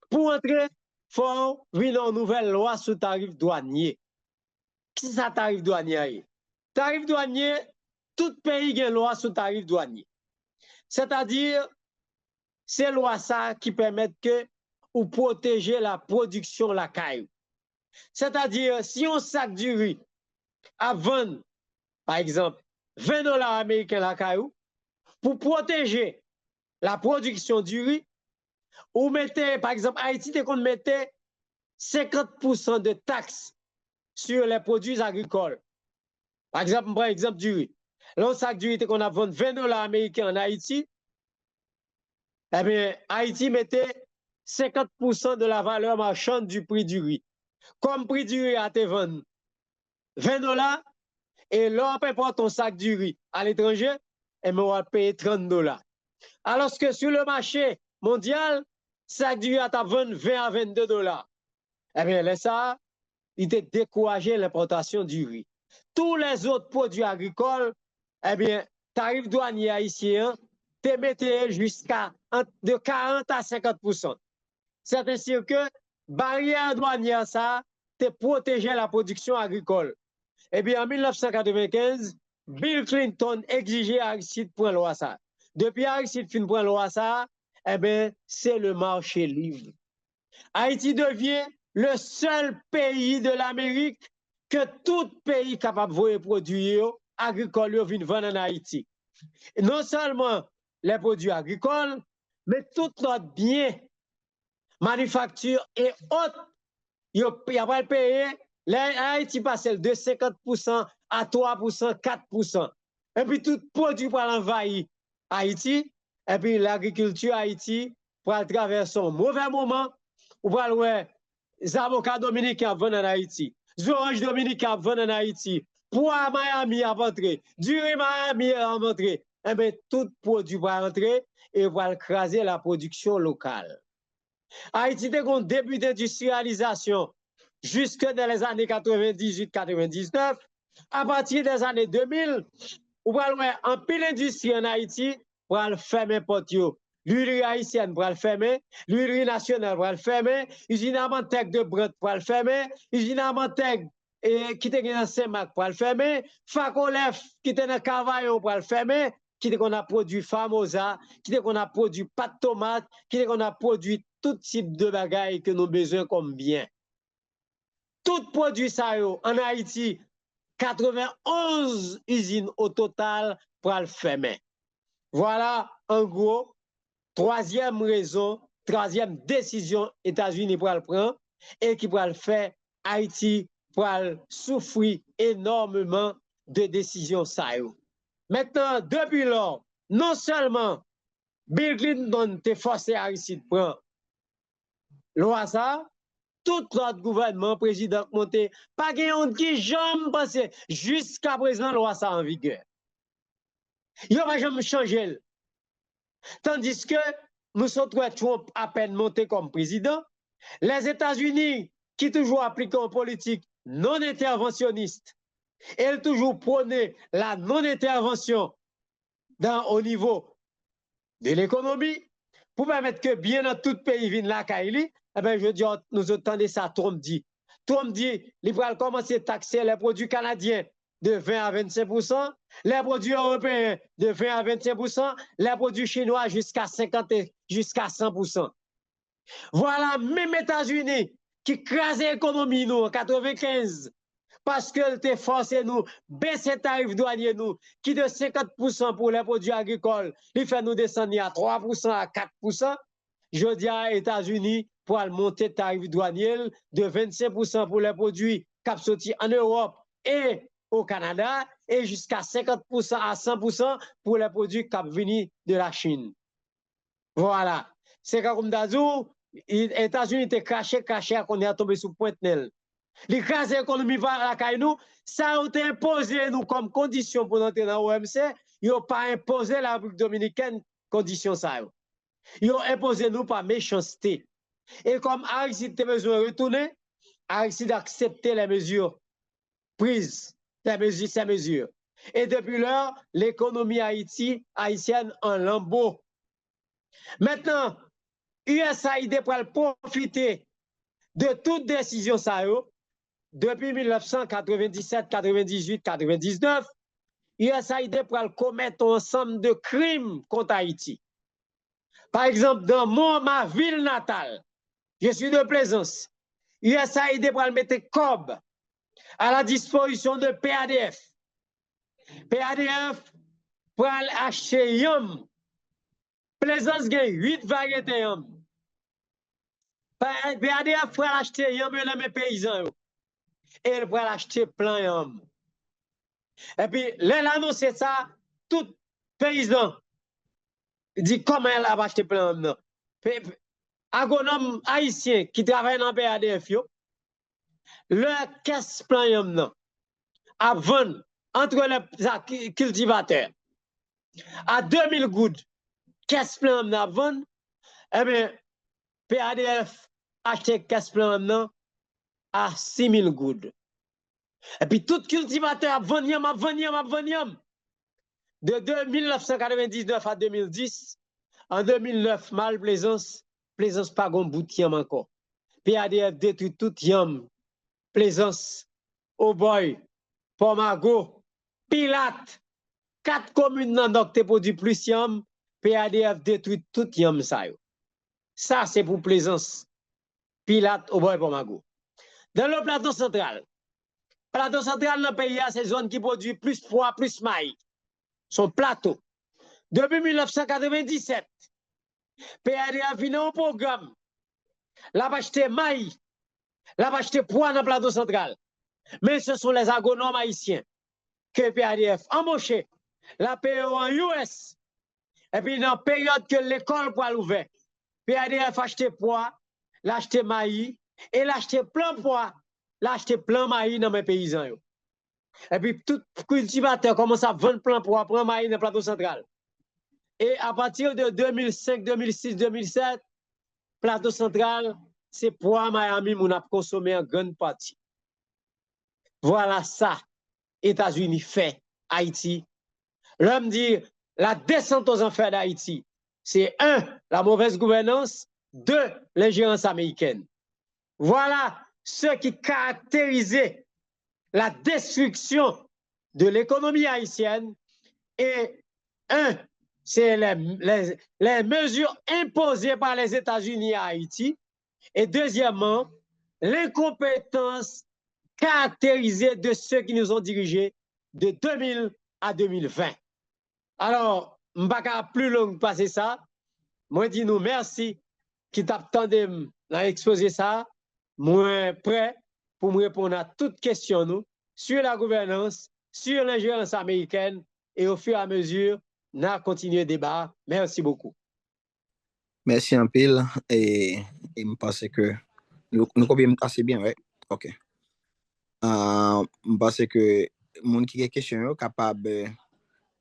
B: pour entrer, il faut une nouvelle loi sur tarif douanier. Qui ça tarif douanier? Tarif douanier, tout pays a une loi sur tarif douanier. C'est-à-dire, c'est loi ça qui permet que ou protéger la production la caille. C'est-à-dire, si on sac du riz à vendre, par exemple, 20 dollars américains la caillou, pour protéger la production du riz, ou mettez, par exemple, Haïti, qu'on mettait 50% de taxes sur les produits agricoles. Par exemple, on prend l'exemple du riz. L'on sac du riz qu'on a vendu 20 dollars américains en Haïti, eh bien, Haïti mettait 50% de la valeur marchande du prix du riz. Comme prix du riz a été vendu 20 dollars, et là, on peut ton sac du riz à l'étranger, et on va payer 30 dollars. Alors que sur le marché mondial, sac du riz a vendu 20 à 22 dollars. Eh bien, là, ça, il a découragé l'importation du riz. Tous les autres produits agricoles, eh bien, tarif douanier haïtien, te mettait jusqu'à de 40 à 50%. C'est ainsi que barrière douanière, ça, te protégeait la production agricole. Eh bien, en 1995, Bill Clinton exigeait Aristide prendre loi ça. Depuis Aristide fin prendre loi ça, eh bien, c'est le marché libre. Haïti devient le seul pays de l'Amérique que tout pays capable de produire agricoles viennent vendre en Haïti. Et non seulement les produits agricoles, mais tout notre bien, manufacture et autres, il n'y a pas le payer. Haïti passe de 50% à 3%, 4%. Et puis tout produit pour l'envahir Haïti, et puis l'agriculture Haïti pour traverser un mauvais moment, ou pour les avocats dominicains vendent en Haïti, les oranges dominicains vendent en Haïti, pour Miami à rentrer, du riz Miami à rentrer. Eh bien, tout produit va rentrer et va écraser la production locale. Haïti a un début d'industrialisation jusque dans les années 98-99. À partir des années 2000, on va voir un pile d'industrie en Haïti pour le fermer porte. L'huilerie haïtienne pour le fermer, l'huilerie nationale pour le fermer, l'usine Amantec de Brent pour le fermer, l'usine Amantec qui était dans Saint-Marc pour le fermer, Facolef qui était dans Cavaillon pour le fermer, qui était qu'on a produit Famosa, qui était qu'on a produit pâte tomate, qui était qu'on a produit tout type de bagailles que nous avons besoin comme bien. Tout produit ça en Haïti, 91 usines au total pour le fermer. Voilà, en gros, troisième raison, troisième décision États-Unis pour le prendre et qui pour le faire Haïti pour souffrir énormément de décisions ça. Maintenant, depuis lors, non seulement Bill Clinton t'a forcé à Haïti de prendre loi ça, tout notre gouvernement, président monté, pas de qui jamais passé jusqu'à présent loi ça en vigueur. Il va jamais changer. Tandis que nous sommes Trump à peine monté comme président, les États-Unis qui toujours appliquent une politique non interventionniste, et toujours prônent la non-intervention au niveau de l'économie, pour permettre que bien dans tout pays vienne la Kaili, eh bien, je dis, nous entendons ça, Trump dit. Trump dit, il va commencer à taxer les produits canadiens de 20 à 25%, les produits européens de 20 à 25%, les produits chinois jusqu'à 50 et jusqu'à 100%. Voilà, même États-Unis qui crase l'économie nous en 95 parce qu'elle t'a forcé nous baisser les tarifs douaniers nous qui de 50% pour les produits agricoles, il fait nous descendre à 3% à 4%. Je dis à États-Unis pour monter tarif douanier de 25% pour les produits qui sortis en Europe et au Canada et jusqu'à 50% à 100% pour les produits qui viennent de la Chine. Voilà. C'est comme d'azou, les États-Unis étaient cachés qu'on est tombé sous Pointe-Nel. Les crises économiques à la caille nous, ça a été imposé nous comme condition pour entrer dans l'OMC, ils n'ont pas imposé la République dominicaine condition ça. Ils ont imposé nous par méchanceté. Et comme Aristide a besoin de retourner, Aristide a accepté les mesures prises, ces mesures. Et depuis lors, l'économie haïtienne en lambeau. Maintenant, USAID pour profiter de toute décision ça depuis 1997, 98, 99, USAID pour commettre un ensemble de crimes contre Haïti. Par exemple, dans ma ville natale, je suis de Plaisance. USAID pour mettre COB à la disposition de PADF. PADF pour acheter yam. Plaisance gagne 8 variétés yam. PADF pour acheter yam dans mes paysans. Et pour acheter plein yam. Et puis, l'annonce ça, tout paysan dit comment elle a acheté plein yam. Agronome haïtien qui travaille dans PADF, leur caisse plein yam à vendre entre les cultivateurs à 2000 gouttes, caisse plein à vendre, eh bien, PADF achète caisse plein à 6000 gouttes. Et puis, tout cultivateur a vendu, de 1999 à 2010, en 2009, mal Plaisance pas gon bout de yam encore. PADF détruit tout yam, Plaisance, Oboy, Pomago, Pilate, 4 communes dans qui produit plus yam, PADF détruit tout yam ça yo. Ça c'est pour Plaisance, Pilate, Oboy, Pomago. Dans le plateau central dans le pays, c'est zone qui produit plus pois, plus maïs. Son plateau. Depuis 1997, PADF vient au programme. La va acheter maïs, la va acheter pois dans le plateau central. Mais ce sont les agronomes haïtiens que PADF embauché, la paye en US. Et puis dans la période que l'école pour l'ouvrir, PADF acheté pois, l'acheter maïs et l'acheter plein pois, l'acheter plein maïs dans mes paysans. Et puis tout cultivateur commence à vendre plein pois, plein maïs dans le plateau central. Et à partir de 2005, 2006, 2007, plateau central, c'est pois Miami qu'on a consommé en grande partie. Voilà ça, États-Unis fait Haïti. L'homme dit la descente aux enfers d'Haïti, c'est 1, la mauvaise gouvernance, 2, l'ingérence américaine. Voilà ce qui caractérisait la destruction de l'économie haïtienne. Et 1, c'est les mesures imposées par les États-Unis à Haïti. Et deuxièmement, l'incompétence caractérisée de ceux qui nous ont dirigés de 2000 à 2020. Alors, je ne vais pas plus long passer ça. Moi, dis nous merci qui t'attendait à exposer ça. Moi, prêt pour me répondre à toutes questions nous, sur la gouvernance, sur l'ingérence américaine. Et au fur et à mesure, on a continué le débat. Merci beaucoup.
A: Merci un peu. Et je pense que nous copions assez bien, ouais? OK. Je pense que les gens qui ont des questions sont capables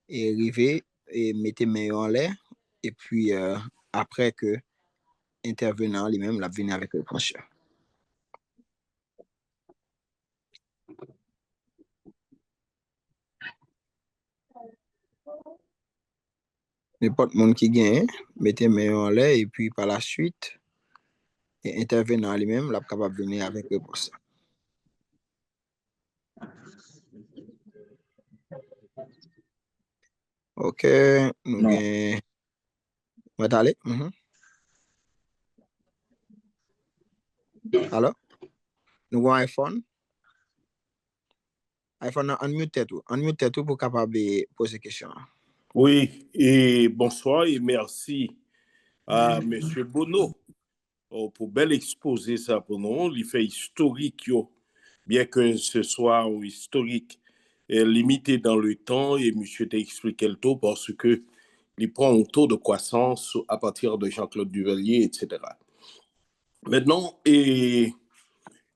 A: d'arriver et mettre les mains en l'air. Et puis, après que l'intervenant lui-même l'a venu avec le réponse. N'importe monde qui gagne, mettez main en l'air et puis par la suite, intervenant lui-même, l'a capable de venir avec réponse. OK, nous gagnons. On va aller. Alors, nous avons un iPhone. iPhone, unmute tout pour capable poser question.
C: Oui, et bonsoir et merci à M. Bono pour bel exposer ça pour nous. Il fait historique, bien que ce soit historique limité dans le temps, et M. t'a expliqué le taux parce que il prend un taux de croissance à partir de Jean-Claude Duvalier, etc. Maintenant, il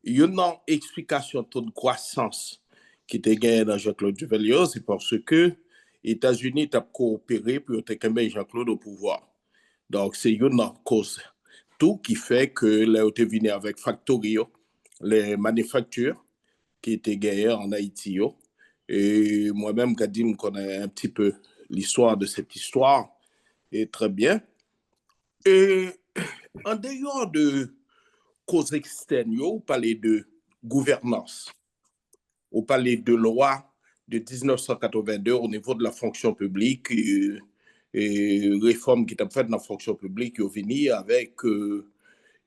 C: y a une explication de taux de croissance qui était gagné dans Jean-Claude Duvalier, c'est parce que les États-Unis ont coopéré pour mettre Jean-Claude au pouvoir. Donc, c'est une cause. Tout qui fait que là, on est venu avec Factorio, les manufactures qui étaient gagnées en Haïti. Et moi-même, Gadim, connais un petit peu l'histoire de cette histoire, et très bien. Et en dehors de causes externes, on parlait de gouvernance, on parlait de loi de 1982 au niveau de la fonction publique et réforme qui t'a fait dans la fonction publique, ils ont venu avec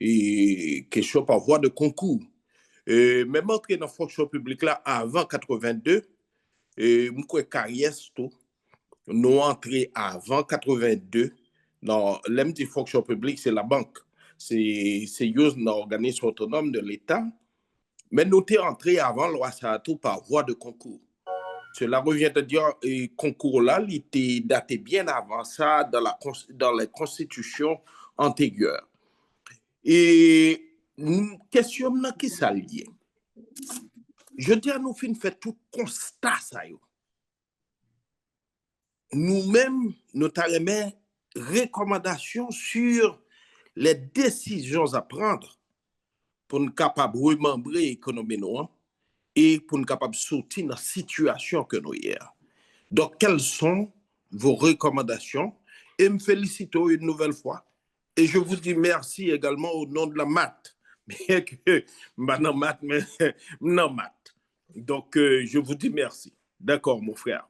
C: et question par voie de concours. Même entrer dans la fonction publique là avant 82, moi carrière tout, nous entré avant 82 dans l'MT fonction publique, c'est la banque. C'est un organisme autonome de l'État. Mais nous sommes entrés avant loi Sahatou par voie de concours. Cela revient à dire que le concours-là, il était daté bien avant ça dans les constitutions antérieures. Et question qui ça lié. Je dis à nous fin fait tout constat ça. Nous-mêmes, nous avons recommandations sur les décisions à prendre pour nous capables de remembrer l'économie et pour nous capables de sortir dans la situation que nous sommes. Donc, quelles sont vos recommandations? Et me félicite une nouvelle fois. Et je vous dis merci également au nom de la maths. Bien que non maths, mais non maths. Donc, je vous dis merci. D'accord, mon frère.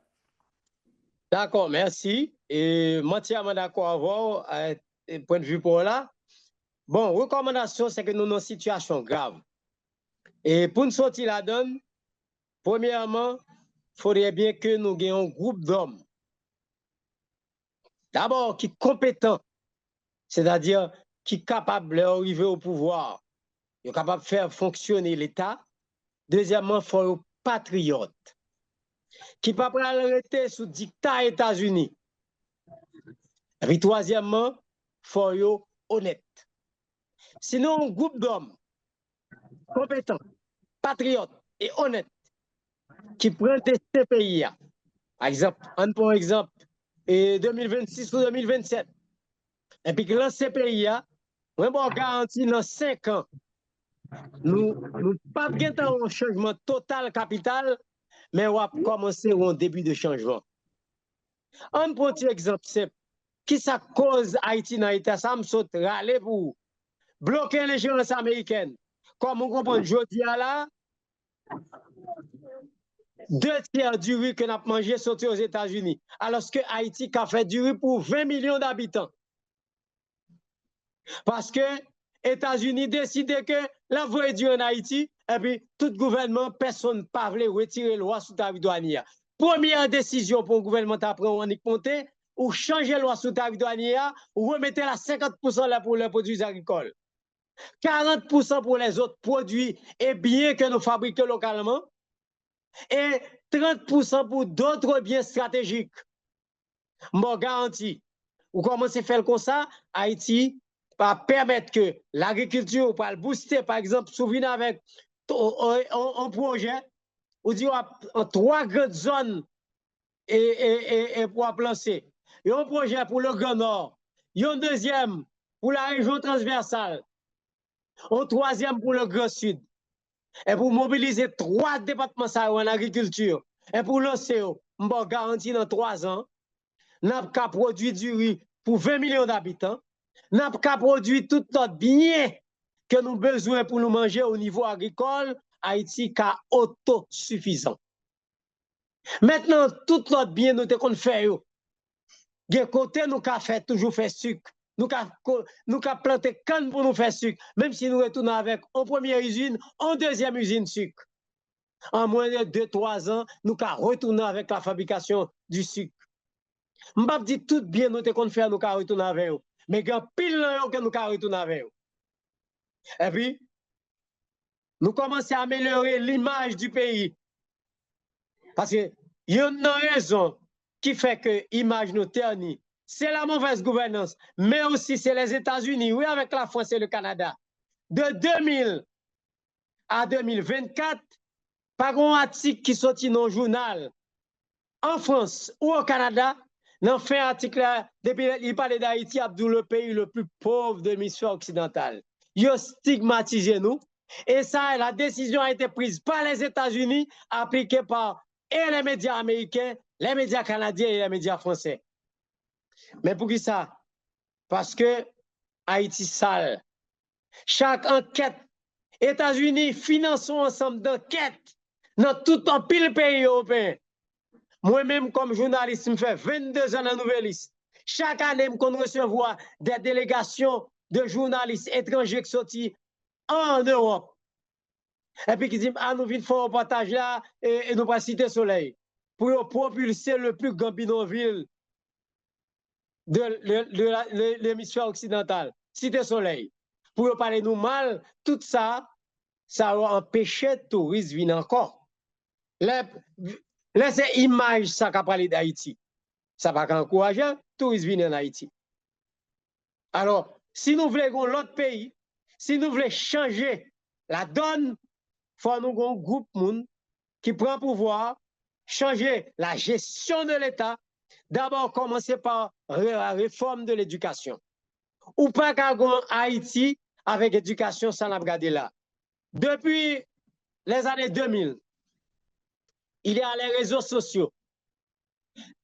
B: D'accord, merci. Et moi, je suis d'accord avec vous, point de vue pour là. Bon, recommandation, c'est que nous sommes dans une situation grave. Et pour nous sortir la donne, premièrement, il faudrait bien que nous ayons un groupe d'hommes. D'abord, qui sont compétents, c'est-à-dire qui sont capables d'arriver au pouvoir, qui sont capables de faire fonctionner l'État. Deuxièmement, il faut être patriote, qui ne peuvent pas arrêter sous dictat États-Unis. Et puis, troisièmement, il faut être honnête. Sinon, un groupe d'hommes compétents, patriotes et honnêtes qui prennent ces pays, par exemple, pour exemple, 2026 ou 2027, et puis que dans ces pays, on garantit dans 5 ans, nous pas un changement total capital, mais on va commencer un début de changement. On prend un exemple simple. Qui ça cause Haïti dans l'État? Ça me saute râler pour bloquer l'échéance américaine. Comme on comprend aujourd'hui là, 2/3 du riz que nous avons mangé sorti aux États-Unis, alors que Haïti a fait du riz pour 20 millions d'habitants. Parce que les États-Unis décident que la voie est dure en Haïti, et puis tout gouvernement, personne ne peut retirer la loi sous tarif douanier. Première décision pour le gouvernement à prendre en Ponté, ou changer la loi sous tarif douanier, ou remettre la 50% là pour les produits agricoles. 40% pour les autres produits et biens que nous fabriquons localement, et 30% pour d'autres biens stratégiques. Je garantis, vous commencez à faire comme ça, Haïti va permettre que l'agriculture, pour le booster, par exemple, souvenez avec un projet, où dit en 3 grandes zones et pour planter. Il y a un projet pour le Grand Nord, il y a un deuxième pour la région transversale, un troisième pour le Grand Sud. Et pour mobiliser 3 départements en agriculture, et pour lancer, je garantis dans 3 ans, nous avons produit du riz pour 20 millions d'habitants, nous avons produit tout notre bien que nous avons besoin pour nous manger au niveau agricole, Haïti est autosuffisant. Maintenant, tout notre bien, nous avons fait. De côté, nous avons fait toujours fait sucre. Nous avons planté canne pour nous faire sucre, même si nous retournons avec en première usine, en deuxième usine sucre. En moins de 2-3 ans, nous avons retourné avec la fabrication du sucre. Je ne vais pas dire tout bien nous avons fait, nous avons retourné avec eux. Mais il y a pile que nous avons retourné avec eux. Et puis, nous commençons à améliorer l'image du pays. Parce qu'il y a une raison qui fait que l'image nous ternit. C'est la mauvaise gouvernance, mais aussi c'est les États-Unis, oui, avec la France et le Canada. De 2000 à 2024, par un article qui sortit dans le journal en France ou au Canada, dans fait article là, depuis il parlait d'Haïti, Abdou, le pays le plus pauvre de l'hémisphère occidental. Il a stigmatisé nous. Et ça, la décision a été prise par les États-Unis, appliquée par et les médias américains, les médias canadiens et les médias français. Mais pour qui ça? Parce que Haïti sale. Chaque enquête, États-Unis finançons ensemble d'enquêtes dans tout un pile pays européen. Moi-même, comme journaliste, je fais 22 ans dans la Nouvelle Liste. Chaque année, je recevoir des délégations de journalistes étrangers qui sont en Europe. Et puis qui disent, ah, nous venons faire un reportage là et nous pas Cité Soleil pour propulser le plus grand bidonville de l'hémisphère occidental, Cité Soleil. Pour parler nous mal, tout ça, ça a empêché les touristes de venir encore. Laissez image ça qu'a parlé d'Haïti. Ça va encourager les touristes venir en Haïti. Alors, si nous voulons l'autre pays, si nous voulons changer la donne, il faut nous un groupe monde qui prend pouvoir, changer la gestion de l'État. D'abord, commencer par la réforme de l'éducation. Ou pas qu'à Haïti avec éducation sans la regarder là. Depuis les années 2000, il y a les réseaux sociaux.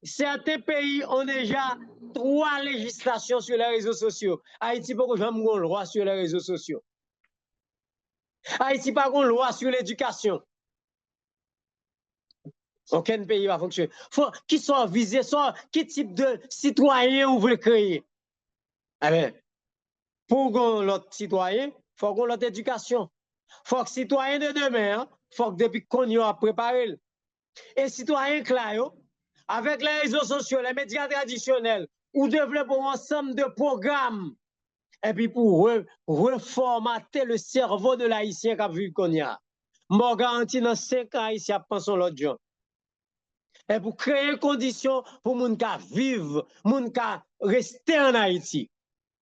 B: Certains pays ont déjà 3 législations sur les réseaux sociaux. Haïti n'a pas une loi sur les réseaux sociaux. Haïti n'a pas une loi sur l'éducation. Aucun pays va fonctionner. Qui sont visés, quel type de citoyen vous voulez créer? Eh bien, pour l'autre citoyen, il faut qu'on l'autre éducation. Il faut que citoyen de demain, il faut que depuis qu'on y a préparé. Et citoyen clair, avec les réseaux sociaux, les médias traditionnels, ou développer un ensemble de programmes, et puis pour reformater le cerveau de l'haïtien qui a vu qu'on y a. Je garantis dans 5 ans, Haïtien a pensé l'autre jour. Et pour créer conditions pour les gens vivre, les gens rester en Haïti.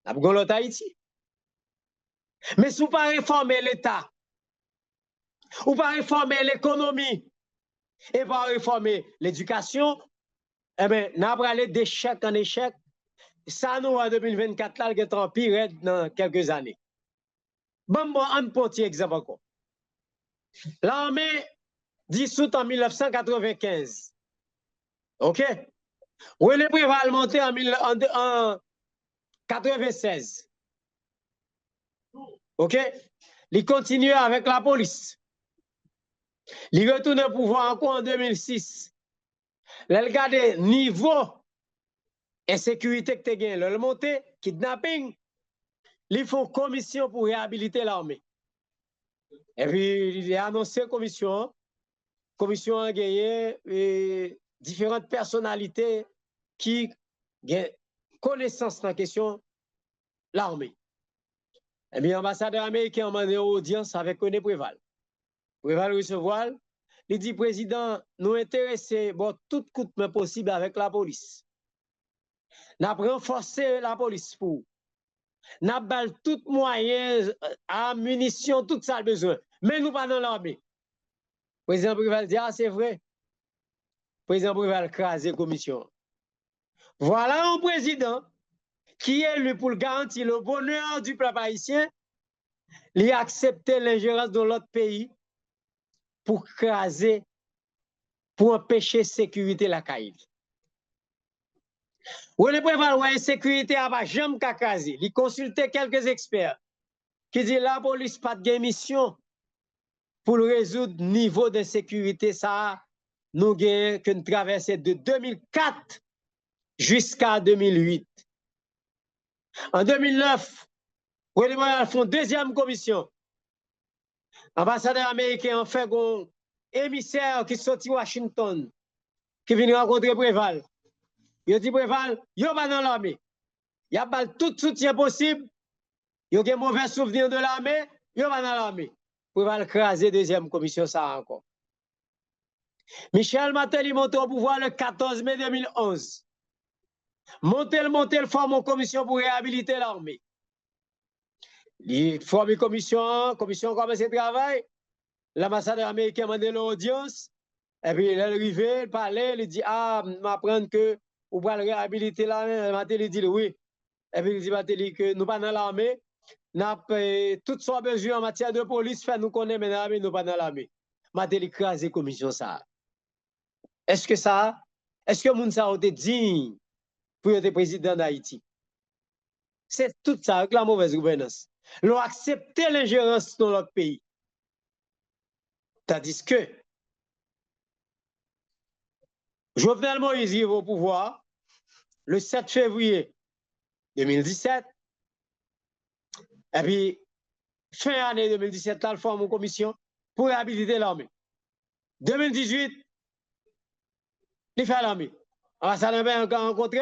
B: Nous avons l'autre Haïti. Mais si vous ne pas réformer l'État, ou pas réformer l'économie, et pas réformer l'éducation, eh bien, nous allons aller d'échec en échec. Ça, nous, en 2024, là, est en pire dans quelques années. Bon, un petit exemple encore. L'armée dissoute en 1995. OK? René Préval monté en 1996. OK? Il continue avec la police. Il retourne au pouvoir encore en 2006. Il regarde niveau insécurité que tu as gagné, le monté, kidnapping, ils font commission pour réhabiliter l'armée. Et puis, il a annoncé commission a gagné différentes personnalités qui ont connaissance dans la question l'armée. Et bien, l'ambassadeur américain a demandé audience avec René Préval. Préval recevoir, il dit, président, nous intéressons bon, tout coûte possible avec la police. Nous avons renforcé la police pour. Nous avons tout moyen, munitions, tout ça besoin. Mais nous pas dans l'armée. Président Préval dit, ah, c'est vrai. Président Préval crasé commission. Voilà un président qui est élu pour garantir le bonheur du peuple haïtien, il a accepté l'ingérence de l'autre pays pour craser, pour empêcher sécurité la caille. Ou le préval la sécurité à pas jamais craser. Il consultait quelques experts qui disent la police pas de mission pour résoudre le niveau de sécurité ça nous gagnons qu'une traversée de 2004 jusqu'à 2008. En 2009, René Préval font deuxième commission. L'ambassadeur américain a fait un émissaire qui sorti Washington, qui vient rencontrer Préval. Il dit Préval, il va dans l'armée. Il a tout soutien possible. Il a un mauvais souvenir de l'armée, il va dans l'armée. Préval craser deuxième commission ça encore. Michel Martelly monte au pouvoir le 14 mai 2011. Montel forme une commission pour réhabiliter l'armée. Il forme une commission commence le travail. L'ambassadeur américain m'a demandé l'audience. Et puis, il est arrivé, il parlait, il dit, ah, m'apprendre que vous pouvez réhabiliter l'armée. Martelly dit oui. Et puis, il dit, Martelly, que nous pas dans l'armée. Nous avons toutes sortes de besoins en matière de police, fait nous connaître, mais l'armée, nous pas dans l'armée. Martelly crase la commission ça. Est-ce que Mounsa a été digne pour être président d'Haïti? C'est tout ça, avec la mauvaise gouvernance. Ils ont accepté l'ingérence dans notre pays. Tandis que Jovenel Moïse arrive au pouvoir le 7 février 2017. Et puis, fin année 2017, là, il forme une commission pour réhabiliter l'armée. 2018, il fait l'armée. L'ambassadeur a rencontré,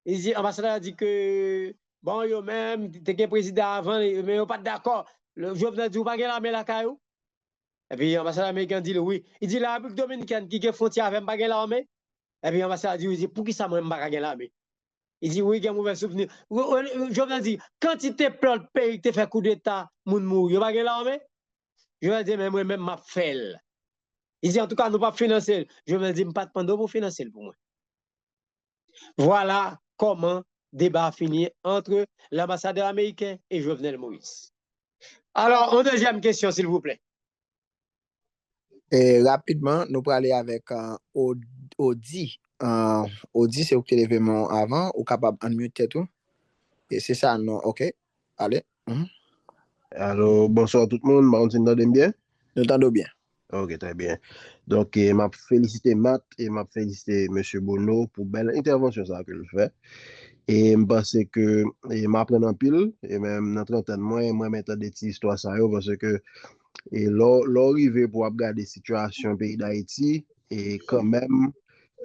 B: l'ambassadeur a dit que, bon, yo même, t'es président avant, mais yo pas d'accord. Le Jovenel dit, ou pas l'armée la caillou. Et puis, l'ambassadeur américain dit oui. Il dit, la République dominicaine qui est frontière avec pas l'armée. Et puis, l'ambassadeur dit, pour qui ça m'a pas l'armée? Il dit, oui, il y a un mauvais souvenir. Jovenel dit, quand il te plante le pays, te fait coup d'État, moun mou, yo pas l'armée? Je vais dire, mais moi-même, m'a fait. Il dit, en tout cas, nous pas financer. Je vais dire, pas de pando pour financer pour moi. Voilà comment débat a fini entre l'ambassadeur américain et Jovenel Moïse. Alors, une deuxième question, s'il vous plaît.
A: Et rapidement, nous allons aller avec Audi. Audi, c'est au l'événement avant, ou capable de mieux tout. Et c'est ça, non? OK. Allez.
D: Alors, bonsoir tout le monde. Vous m'entendez bien?
A: Nous entendons bien.
D: Ok, très bien. Donc, je félicite Matt et je félicite M. Bono pour belle intervention ça que le fait. Et je pense que je m'apprends en pile, et même dans 30 ans, moi, mettre des petites histoires ça, parce que l'arrivée pour regarder la situation du pays d'Haïti, et quand même,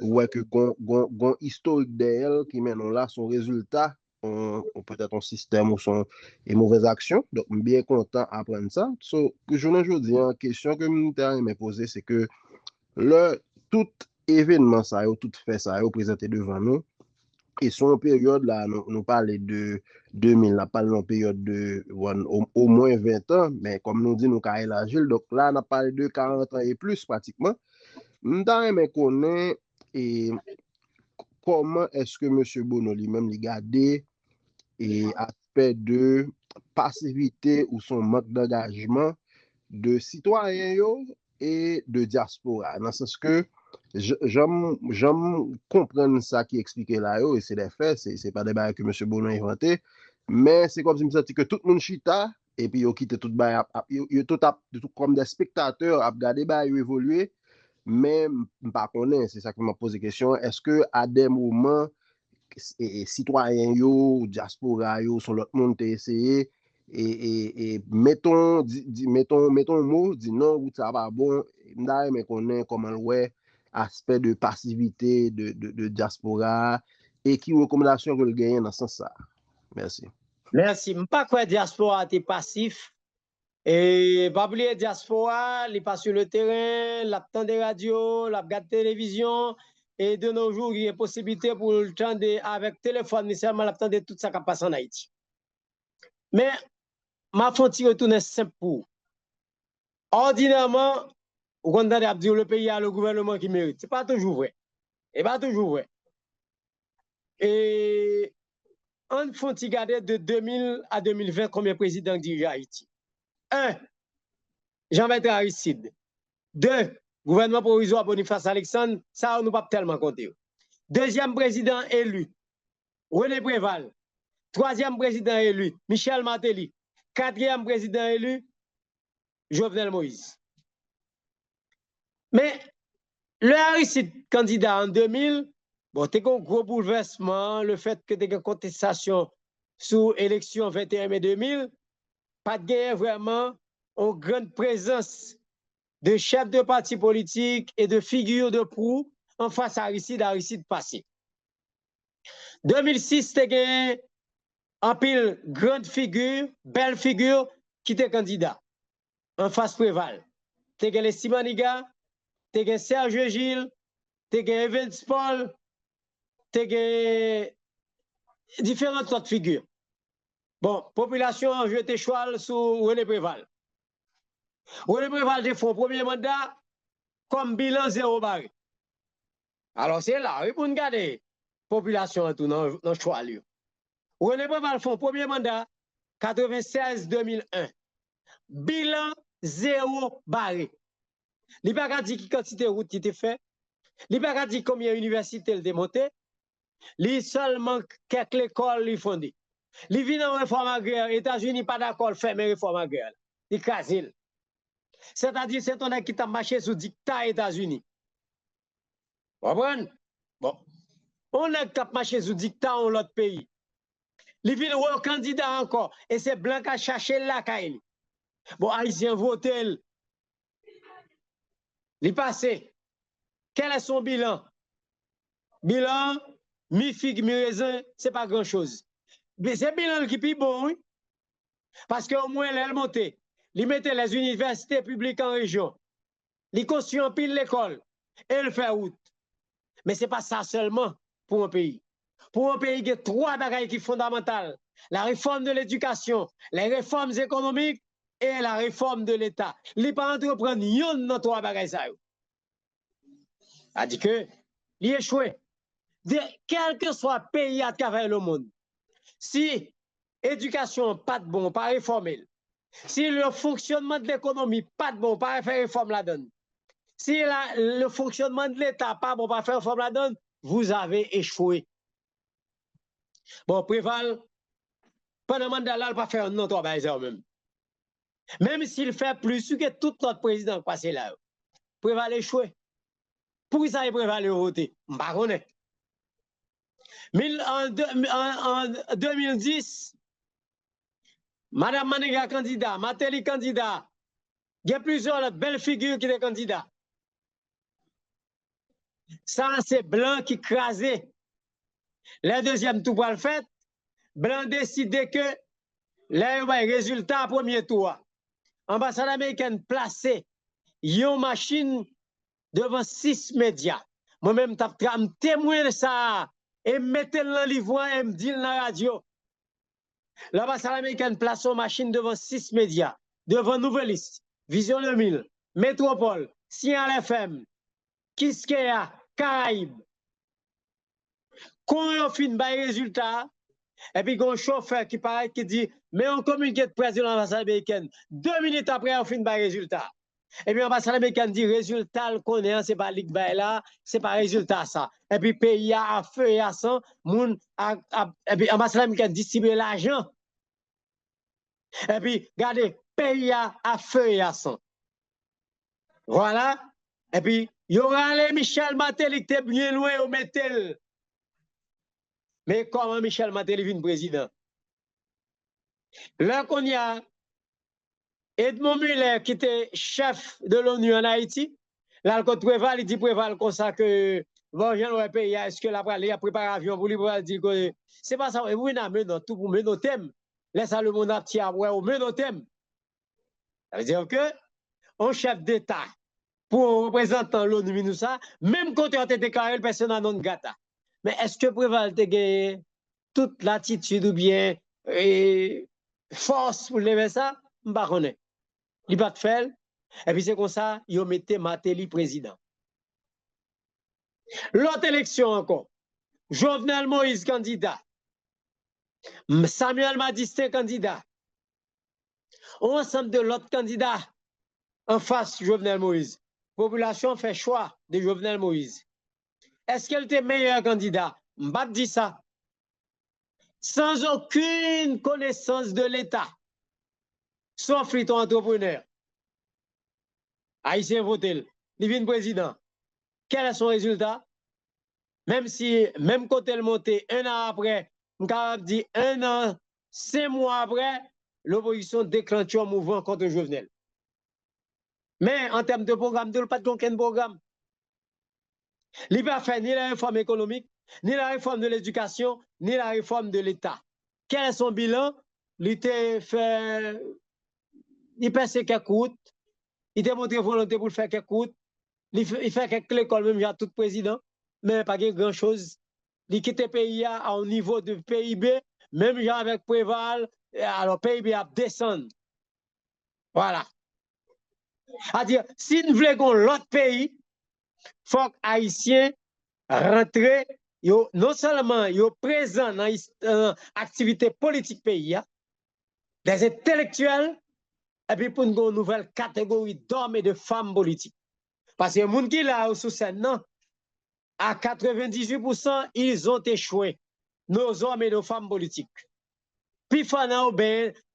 D: ouais, que gon historique d'elle qui mène là son résultat, peut-être un système ou son et mauvaises actions. Donc, je suis bien content d'apprendre ça. So, que je ne dis en question que je me poser, c'est que tout événement, ça, tout fait ça, présenté devant nous, et son période là, nous parlons de 2000, là, parlons de période de au moins 20 ans, mais comme nous dit, nous avons élargi, donc là, on a parlé de 40 ans et plus pratiquement. Nous avons connaître et comment est-ce que M. Bono lui-même l'a gardé et aspect de passivité ou son manque d'engagement de citoyens et de diaspora. Dans le sens que j'aime comprendre ça qui explique là, et c'est des faits, c'est pas des bails que M. Bono a inventé, mais c'est comme si je me sentais que tout le monde chita, et puis il quitté tout tout comme des spectateurs à regarder bail évoluer, mais par contre, c'est ça qui m'a posé la question, est-ce que à des moments, citoyens yo, diaspora yo, sont l'autre monde qui essayé, et mettons un mot, dit non, ça va bon, mais connaît comment le aspect de passivité de diaspora, et qui recommandation que le gagne dans ce sens-là. Merci.
B: Merci. Je ne pas quoi diaspora est passif. Et pas oublier diaspora, il passe sur le terrain, l'attend des radios, la regarde télévision. Et de nos jours, il y a possibilité pour le temps avec téléphone, nécessairement l'attendre tout ça qui passe en Haïti. Mais ma fonti retourne simple pour. Ordinairement, on entend dire le pays a le gouvernement qui mérite. Ce n'est pas toujours vrai. Et pas toujours vrai. Et on faut regarder de 2000 à 2020 combien de présidents dirigent Haïti. 1. Jean-Bertrand Aristide. 2. Gouvernement provisoire Boniface Alexandre. Ça, on ne peut pas tellement compter. Deuxième président élu, René Préval. Troisième président élu, Michel Martelly. Quatrième président élu, Jovenel Moïse. Mais le Aristide candidat en 2000, bon, tu as un gros bouleversement, le fait que tu as une contestation sous élection 21 mai 2000, pas de gagner vraiment une grande présence de chefs de partis politiques et de figures de proue en face à Aristide passé. 2006, tu as gagné en pile grande figure, belle figure qui était candidat en face Préval. Tu as gagné Simaniga, tu as gagné Serge Gilles, tu as gagné Evans Paul, tu as gagné différentes autres figures. Bon, population a jeté choix sur René Préval. René Préval a fait un premier mandat comme bilan 0 barré. Alors c'est là, pour nous garder population tout dans le choix. René Préval fait un premier mandat 96-2001. Bilan 0 barré. Il n'a pas dit qui quantité de route qui était fait. Il n'a pas dit combien d'universités il a monté. Il seulement quelques écoles il fondé. Il vient en réforme agraire. Les États-Unis pas d'accord fermer réforme agraire. Il casse. C'est-à-dire c'est un qui t'a marché sous dictat États-Unis. Vous comprenez? Bon. On a marché sous dictat dans l'autre pays. Il vient au candidat encore. Et c'est blanc qui a cherché la caille. Bon, Haïtien vote. Il passé. Quel est son bilan? Bilan, mi-figue, mi-raisin, c'est pas grand-chose. Mais c'est bilan qui est bon, oui. Parce qu'au moins, elle montait. Il mettait les universités publiques en région. Il construit en pile l'école. Et il fait route. Mais ce n'est pas ça seulement pour un pays. Pour un pays, il y a trois bagailles qui sont fondamentales. La réforme de l'éducation, les réformes économiques et la réforme de l'État. Il n'est pas entreprendre yon dans trois bagailles ça. A dit que, il est échoué. Quel que soit le pays à travers le monde, si l'éducation pas de bon, pas réformer, si le fonctionnement de l'économie pas de bon, pas faire réforme la donne, si le fonctionnement de l'État pas bon, pas faire réforme la donne, vous avez échoué. Bon, Préval, pendant le mandat là, il pas faire un non, trois même. Même s'il fait plus que tout notre président passé là, Préval échoué. Pour ça, il Préval voter. Je ne sais pas. En 2010, Madame Maniga candidat, Matéli candidat, il y a plusieurs belles figures qui étaient candidats. Ça, c'est Blanc qui crasait. Le deuxième tour pour le fait, Blanc décidait que les résultats premier tour. L'ambassade américaine placée une machine devant 6 médias. Moi-même, je témoin de ça et mettez le livre et me dit dans la radio. L'ambassade américaine place une machine devant 6 médias, devant Nouvelliste, Vision 2000, Métropole, Signal FM, Kiskeya, Caraïbes. Quand on finit par les résultats, et puis il y a un chauffeur qui paraît qui dit, mais on communique de presse de l'ambassade américaine. 2 minutes après, on finit par les résultats. Et puis l'ambassade américaine dit, résultat, le connaît, c'est pas Ligue là, c'est pas résultat ça. Et puis pays à feu et à sang, et puis l'ambassade américaine distribue l'argent. Et puis, regardez, pays à feu et à sang. Voilà. Et puis, il y aura les Michel Matéli qui était bien loin au Métel. Mais comment Michel Matéli vient président? Là qu'on y a Edmond Muller qui était chef de l'ONU en Haïti, là le Préval, il dit Préval comme ça que bon, j'ai pays, est-ce que la il a préparé avion pour lui dire que c'est pas ça, oui, non, tout pour mener nos thèmes. Laisse le monde à tirer, ouais, au mener nos thèmes. Ça veut dire que un chef d'État pour un représentant de l'ONU, même quand tu as été déclaré le personnel non grata. Mais est-ce que Préval te gagné toute l'attitude ou bien force pour lever ça? Je ne sais pas. Il va te faire. Et puis c'est comme ça, il mettait Matéli président. L'autre élection encore. Jovenel Moïse candidat. Samuel Madistin candidat. Ensemble de l'autre candidat en face Jovenel Moïse. Population fait choix de Jovenel Moïse. Est-ce qu'elle était meilleur candidat? Je ne dis ça. Sans aucune connaissance de l'État. Sauf ton entrepreneur. Haïtien voté. Il vient président. Quel est son résultat? Même si, même quand elle montait un an après, on a dit 1 an, 5 mois après, l'opposition déclenche un mouvement contre Jovenel. Mais en termes de programme, il n'y a pas de programme. Il n'a pas fait ni la réforme économique, ni la réforme de l'éducation, ni la réforme de l'État. Quel est son bilan? Il fait, il passe quelques routes, il a montré volonté pour faire quelques routes, il fait quelques écoles, même il y a tout président, mais pas grand-chose. Il quitte le pays à un niveau de PIB, même avec Préval, alors PIB a descendu. Voilà. C'est-à-dire, si nous voulons l'autre pays, il faut que les Haïtiens rentrent, non seulement ils sont présents dans l'activité politique pays, des intellectuels, et puis pour une nouvelle catégorie d'hommes et de femmes politiques. Parce que les gens qui sont sous scène, non, à 98%, ils ont échoué, nos hommes et nos femmes politiques. Puis, dans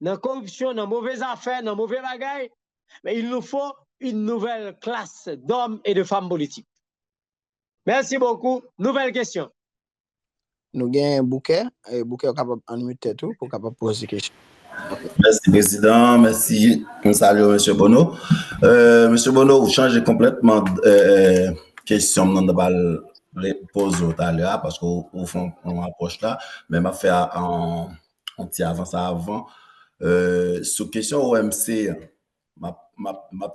B: la corruption, dans mauvaises affaires, dans mauvais bagailles, mais il nous faut une nouvelle classe d'hommes et de femmes politiques. Merci beaucoup. Nouvelle question.
A: nous avons un bouquet, et bouquet est capable d'enmuter tout pour capable poser des questions.
E: Merci, Président. Merci. Un salut, M. Bono. M. Bono, vous changez complètement de question dans le pose tout à l'heure parce qu'on font on approche là, mais m'a fait en petit avant ça avant. Sur question OMC, m'a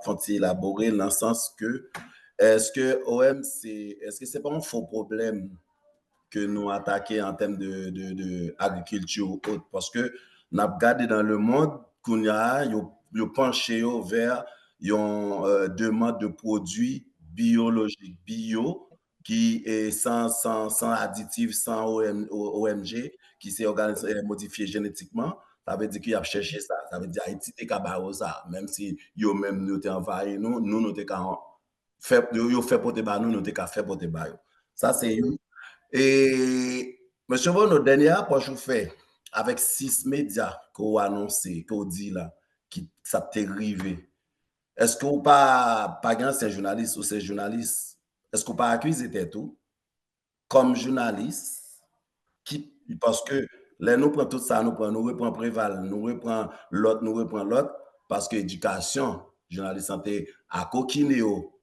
E: fait élaborer dans le sens que est-ce que OMC, est-ce que c'est pas un faux problème que nous attaquer en termes de agriculture ou autre parce que nous avons regardé dans le monde qu'on a penché vers une demande de produits biologiques bio qui est sans additifs, sans OMG, qui s'est modifié génétiquement. Ça veut dire qu'il a cherché ça. Ça veut dire Haïti est capable ça. Même si yo même nous envahi nous nous fait pour te nous nous fait pour te ça c'est et M. Bono, dernière fois que je fais avec 6 médias qu'on a annoncé, qu'on dit là, qui ça t'est arrivé. Est-ce qu'on pas c'est journaliste ou c'est journaliste? Est-ce qu'on pas accusé tout comme journaliste parce que là nous prenons tout ça, nous reprenons Préval, nous reprenons l'autre parce que l'éducation, journaliste santé à coquinéo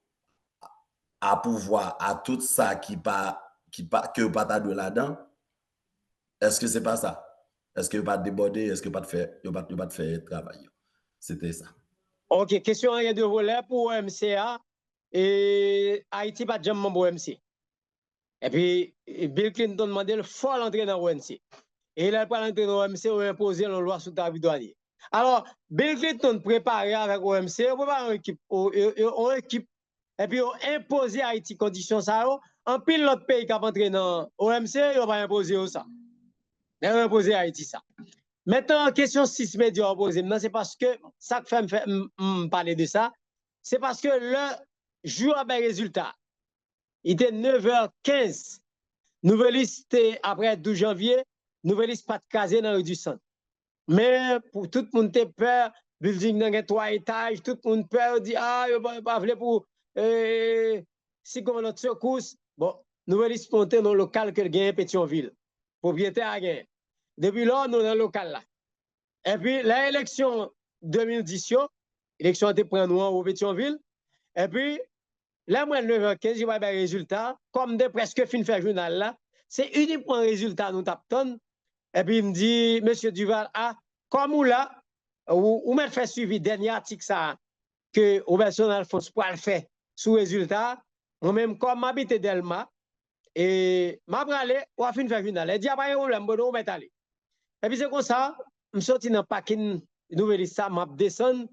E: à pouvoir à tout ça que pas de là-dedans. Est-ce que c'est pas ça? Est-ce que pas déborder? Est-ce que pas de faire travail? C'était ça.
B: OK, question rien de volet pour MCA et Haïti pas jamais membre OMC. Et puis Bill Clinton demandé le faut l'entrer dans OMC. Et il a pas l'entrer dans OMC ou imposer la loi sur ta douanier. Alors Bill Clinton préparé avec OMC, on prépare une équipe et puis on imposer Haïti conditions ça en pile l'autre pays qui a entré dans OMC, on va imposer ça. On va imposer Haïti ça. Maintenant, question 6 médias opposés, c'est parce que ça fait me parler de ça, c'est parce que le jour des résultats, il était 9h15, nouvelle liste après 12 janvier, nouvelle liste pas de casé dans le centre. Mais pour tout le monde, peur, building dans 3 étages, tout le monde peur, dit, ah, il ne pas pour si comme notre secousse, bon, nouvelle liste montée dans le local que gagne Pétionville, propriétaire à gagner. Depuis là, nous dans le local là. Et puis, l'élection 2010, l'élection a été prise au Pétionville. Et puis, là, moi, 9h15, je vois les résultats. Comme de presque fin de journal là, c'est uniquement un résultat nous tapons. Et puis, il me dit, Monsieur Duval, ah, comme ou là, ou m'a fait suivi dernier article ça, que Robertson Alphonse pour le faire sous résultat. Moi-même, comme m'habite Delma, et m'a bralé, ou a fin de journal. Il dit, ah, pas de problème, on va aller. Et puis, c'est comme ça. Je suis sorti dans le paquet nouvelle ça, je descends,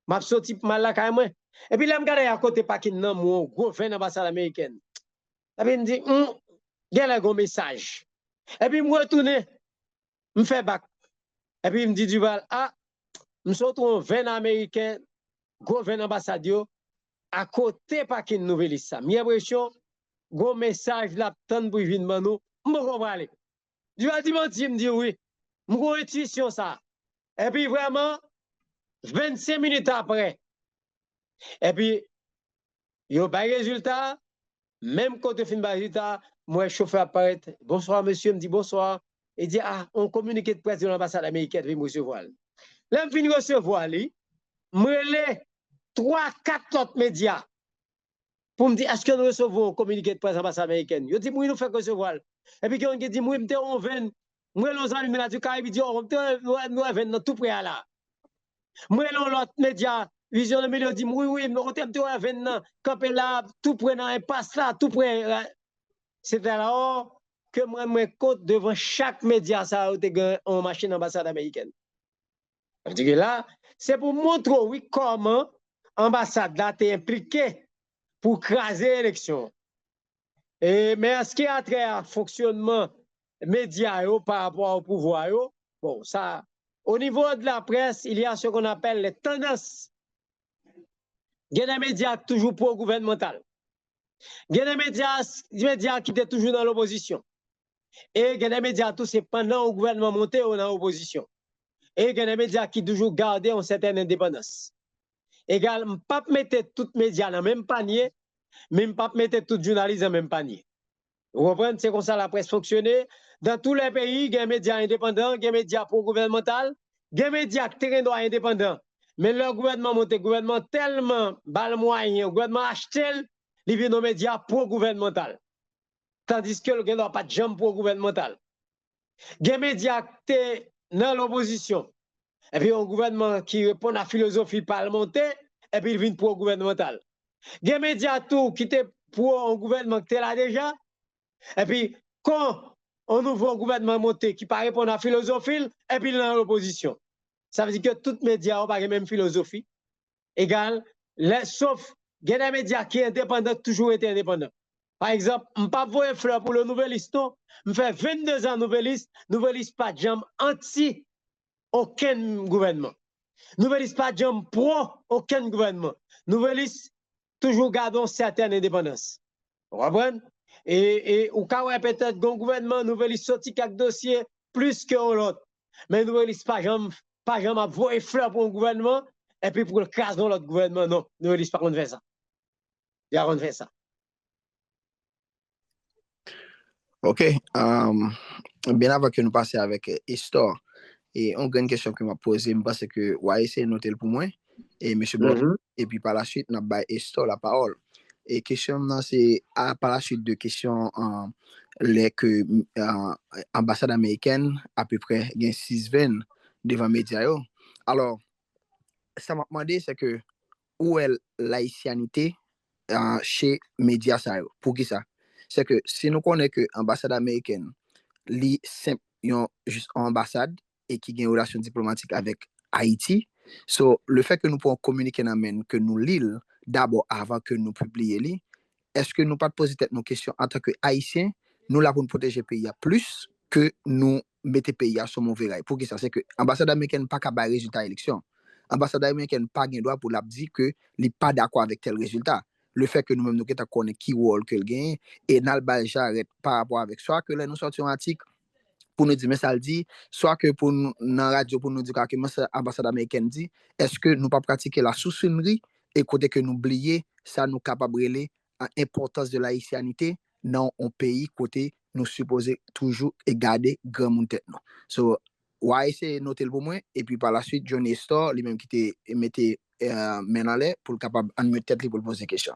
B: je suis sorti mal là quand même. Et puis là, je regarde à côté paquet non mon gros fait dans l'ambassade américaine. Et puis, je me dis, il y a un message. Et puis, je retourne, je fais bac. Et puis, je me dis, Duval, ah, je suis retrouvé 20 américains, gros 20 ambassadeurs, à côté paquet nouvelle ça. J'ai l'impression, gros message là, tant pour venir nous, je ne comprends pas. Duval dit, me dit oui. Mon intuition ça. Et puis vraiment, 25 minutes après, et puis, il y a pas de résultat, même quand tu fais un résultat, moi, chauffeur apparaît, bonsoir monsieur, me dit bonsoir, et dit, ah, on communique de presse de l'ambassade américaine, puis me recevoir. Là, je finis de recevoir, je les 3-4 autres médias pour me dire, est-ce que nous recevons un communiqué de presse de l'ambassade américaine? Je dis, oui, nous faisons recevoir. Et puis, quand on dit, moi, on vient. Moi, les amis du Caraïbe disent, nous avons tout prêt à là. Moi, l'autre média, Vision de Milieu dit, oui, nous avons campé là, tout prêt dans impasse là, tout prêt. C'est alors que moi, je compte devant chaque média, ça a été en machine d'ambassade américaine. Je dis que là, c'est pour montrer, oui, comment l'ambassade là est impliquée pour craser l'élection. Mais ce qui a trait à fonctionnement médias par rapport au pouvoir, bon, ça, au niveau de la presse, il y a ce qu'on appelle les tendances. Il y a des médias toujours pro-gouvernemental. Il y a des médias qui étaient toujours dans l'opposition. Et il y a des médias tous c'est pendant le gouvernement monté ou dans l'opposition. Et il y a des médias qui toujours gardent une certaine indépendance. Également, pas mettre tous les médias dans le même panier, même pas mettre tous les journalistes dans le même panier. Vous comprenez? C'est comme ça la presse fonctionnait. dans tous les pays, il y a des médias indépendants, il y a des médias pro-gouvernemental, il y a des médias terrain droit indépendants. Mais le gouvernement monte, le gouvernement tellement bal moyen, le gouvernement achète, il vient nos médias pro-gouvernemental. Tandis que le gouvernement n'a pas de jambe pro-gouvernemental. Il y a des médias qui sont dans l'opposition. Et puis un gouvernement qui répond à la philosophie parlementaire, et puis il vient pro-gouvernemental. Il y a des médias tout qui étaient pour un gouvernement qui était là déjà, et puis quand un nouveau gouvernement monté qui ne répond à la philosophie, et puis il est dans l'opposition. Ça veut dire que tous les médias n'ont pas la même philosophie. Égal, sauf il y a des médias qui sont indépendants, toujours été indépendants. Par exemple, je ne pas voir fleur pour le Nouvelliste, non. Je fais 22 ans Nouvelliste pas de jambe anti aucun gouvernement. Nouvelliste pas de jambe pro aucun gouvernement. Nouvelliste toujours gardons certaine indépendance. Vous comprenez? Et au cas où peut-être un gouvernement Nouvelliste sorti quelques dossiers plus que l'autre. Mais Nouvelliste pas jamais à voir fleur pour un gouvernement et puis pour le cas dans l'autre gouvernement, non. Nouvelliste pas qu'on fait ça. Il y a fait ça.
F: Ok. Bien avant que nous passions avec Histoire, et on a une question que m'a posée, parce que ouais, c'est noté pour moi, et M. Bon, et puis par la suite, nous avons Histoire la parole. Et question, c'est par la suite de questions les que l'ambassade américaine, à peu près, il y a 6 veines devant les médias. Alors, ça m'a demandé, c'est que où est l'haïtianité chez médias ça pour qui ça? C'est que si nous connaissons que l'ambassade américaine li simple juste en ambassade et qui a une relation diplomatique avec Haïti, so le fait que nous pouvons communiquer que nous lisons d'abord avant que nous publions, est-ce que nous pas poser nos questions en tant que Haïtiens, nous là pour nous protéger le pays plus que nous mettons le pays sur mauvais rail. Pour qui ça? C'est que l'ambassade américaine pas qu'à bailler résultat d'élection. L'ambassade américaine pas gain droit pour la dire que n'est pas d'accord avec tel résultat. Le fait que nous-mêmes nous connaissons qui rôle que le gagne et n'a pas j'arrête par rapport avec soit que là nous sortions un article pour nous dire mais ça le dit soit que pour nous dans radio pour nous dire que l'ambassade américaine dit est-ce que nous pas pratiquer la sous-sonnerie et côté que nous oublier ça nous capable de l'importance de l'haïtianité dans un pays côté nous supposons toujours garder grand monde tête non. So ouais c'est noter pour moi et puis par la suite John Nestor lui-même qui était mettait main en l'air pour capable en mettre tête pour poser question.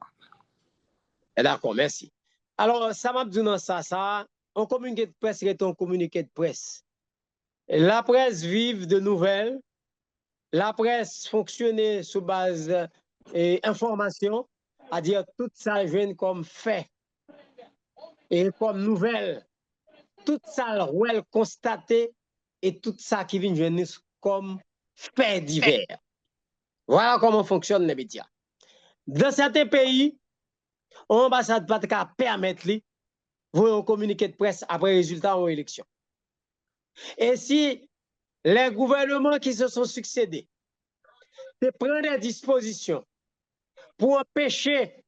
B: D'accord, merci. Alors ça m'a dit dans ça un communiqué de presse est un communiqué de presse. La presse vive de nouvelles. La presse fonctionne sur base d'informations, c'est-à-dire tout ça vient comme fait et comme nouvelle. Tout ça est constaté et tout ça qui vient venir comme fait divers. Voilà comment fonctionnent les médias. Dans certains pays, l'ambassade ne peut pas permettre un communiqué de presse après résultat aux élections. Et si les gouvernements qui se sont succédés prennent des dispositions pour empêcher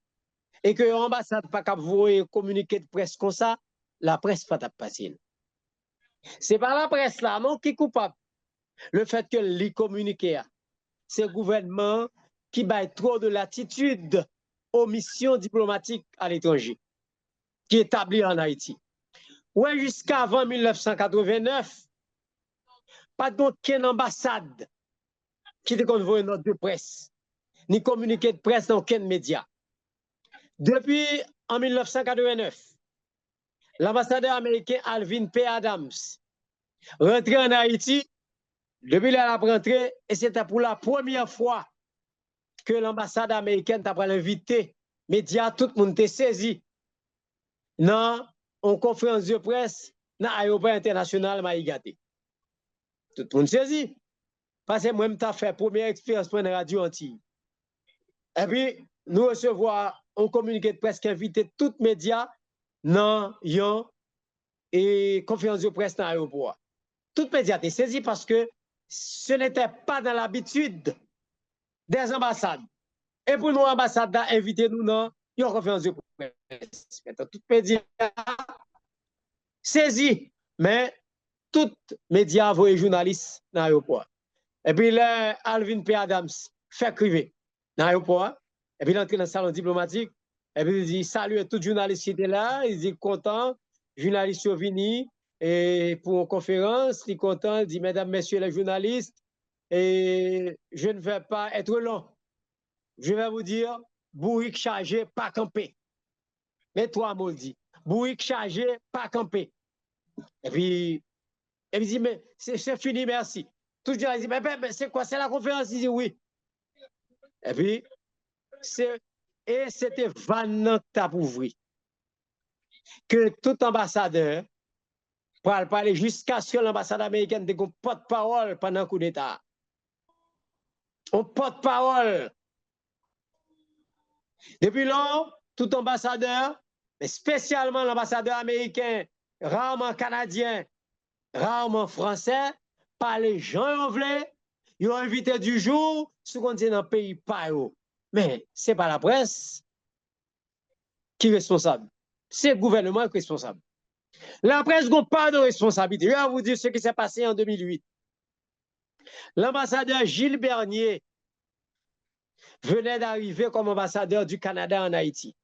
B: et que l'ambassade ne peut pas un communiqué de presse comme ça, la presse ne peut pas passer. Ce n'est pas la presse là, non, qui est coupable. Le fait que les communiqués, c'est le gouvernement qui baille trop de latitude aux missions diplomatiques à l'étranger, qui est établi en Haïti. Ouais, jusqu'à avant 1989, pas d'aucune ambassade qui te convoie une note de presse, ni communiqué de presse dans aucun média. Depuis en 1989, l'ambassadeur américain Alvin P. Adams rentré en Haïti. Depuis là, elle a rentré et c'était pour la première fois que l'ambassade américaine t'a invité, médias, tout le monde t'a saisi dans une conférence de presse dans l'aéroport international Maïgate. Tout le monde saisi. Parce que moi, j'ai fait première expérience pour la radio anti. Et puis, nous recevons un communiqué de presse qui invite tous les médias dans une conférence de presse dans l'aéroport. Tous les médias étaient saisis parce que ce n'était pas dans l'habitude des ambassades. Et pour nous, l'ambassade a invité nous dans une conférence de presse. Tout média saisi, mais tous les médias voient les journalistes dans l'aéroport. Et puis là, Alvin P. Adams fait crier dans l'aéroport. Et puis il entre dans le salon diplomatique. Et puis il dit salut à tous les journalistes qui étaient là. Il dit content, journalistes sont venus. et pour une conférence, il est content, il dit, mesdames, messieurs les journalistes, et je ne vais pas être long. Je vais vous dire, bourrique chargé, pas campé. Mais toi, mots dit, bourrique chargé, pas campé. Et puis, il dit, mais c'est fini, merci. Tout le monde dit, mais c'est quoi, c'est la conférence? Il dit oui. Et puis, c'était Van t'a ouvri. Que tout ambassadeur, pour parler jusqu'à ce que l'ambassade américaine ait un porte-parole pendant le coup d'État. Un porte-parole. Depuis lors, tout ambassadeur, mais spécialement l'ambassadeur américain, rarement canadien, rarement français, par les gens anglais, ils ont invité du jour, ce qu'on dit dans le pays pas eux. Mais ce n'est pas la presse qui est responsable. C'est le gouvernement qui est responsable. La presse n'a pas de responsabilité. Je vais vous dire ce qui s'est passé en 2008. L'ambassadeur Gilles Bernier venait d'arriver comme ambassadeur du Canada en Haïti.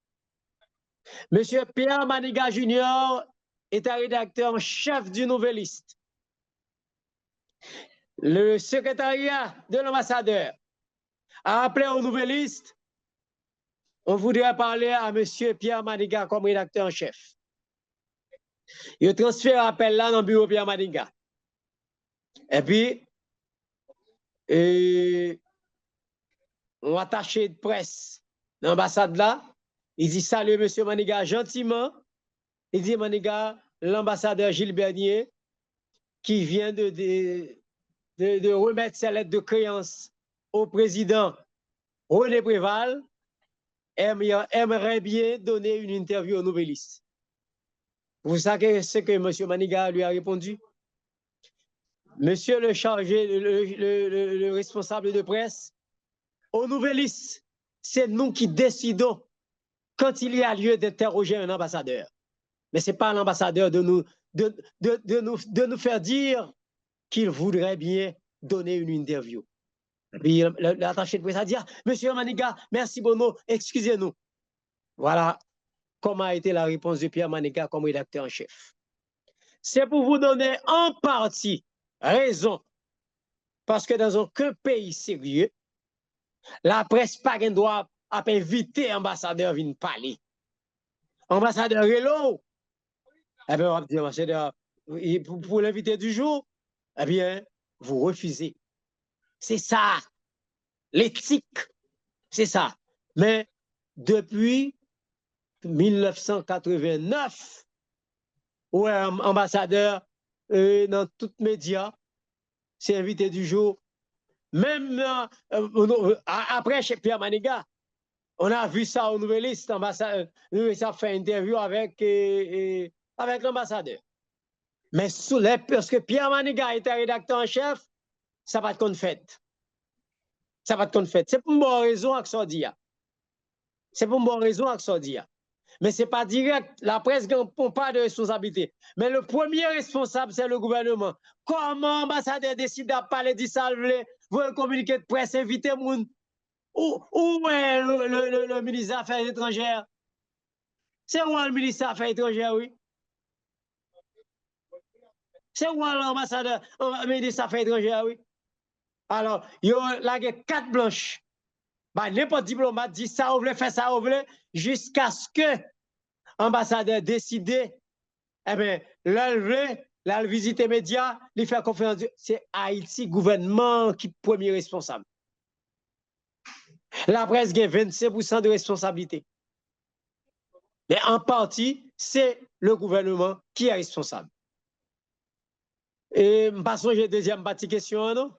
B: Monsieur Pierre Maniga Jr. est un rédacteur en chef du Nouvelliste. Le secrétariat de l'ambassadeur a appelé au Nouvelliste. On voudrait parler à monsieur Pierre Maniga comme rédacteur en chef. Il transfère l'appel là dans le bureau Pierre Maniga. Et puis, un attaché de presse dans l'ambassade là, il dit salut monsieur Maniga gentiment. Il dit Maniga, l'ambassadeur Gilles Bernier, qui vient de remettre sa lettre de créance au président René Préval, aimerait bien donner une interview au Nouvelliste. Vous savez ce que M. Maniga lui a répondu? Monsieur le chargé, le responsable de presse, au Nouvelliste, c'est nous qui décidons quand il y a lieu d'interroger un ambassadeur. Mais ce n'est pas l'ambassadeur de nous faire dire qu'il voudrait bien donner une interview. Puis l'attaché de presse a dit, monsieur Maniga, merci Bono, excusez-nous. Voilà comment a été la réponse de Pierre Maniga comme rédacteur en chef. C'est pour vous donner en partie raison, parce que dans aucun pays sérieux, la presse pas doit inviter l'ambassadeur à venir parler. Ambassadeur hello, eh bien, on va dire, ambassadeur, pour l'inviter du jour, eh bien, vous refusez. C'est ça, l'éthique, c'est ça. Mais depuis 1989, où un ambassadeur dans tous les médias, c'est invité du jour. Même après, chez Pierre Maniga, on a vu ça au Nouvelliste, l'ambassadeur, ça fait une interview avec l'ambassadeur. Mais parce que Pierre Maniga était rédacteur en chef, ça va être qu'on fait. Ça va être qu'on fait. C'est pour une bonne raison que ça dit. C'est pour une bonne raison que ça dit. Mais ce n'est pas direct. La presse n'a pas de responsabilité. Mais le premier responsable, c'est le gouvernement. Comment l'ambassadeur décide de parler du salvé, vous le communiqué de presse, inviter moun? Où est le ministre des Affaires étrangères? C'est où le ministre des Affaires étrangères, oui? C'est où l'ambassadeur, le ministre des Affaires étrangères, oui? Alors, il y a quatre blanches. Bah, n'importe diplomate dit ça, on veut faire ça, on veut, jusqu'à ce que l'ambassadeur décide, eh bien, là, visite les médias, il fait conférence. C'est Haïti, gouvernement, qui est premier responsable. La presse gagne 25% de responsabilité. Mais en partie, c'est le gouvernement qui est responsable. Et passons à la deuxième partie question, non?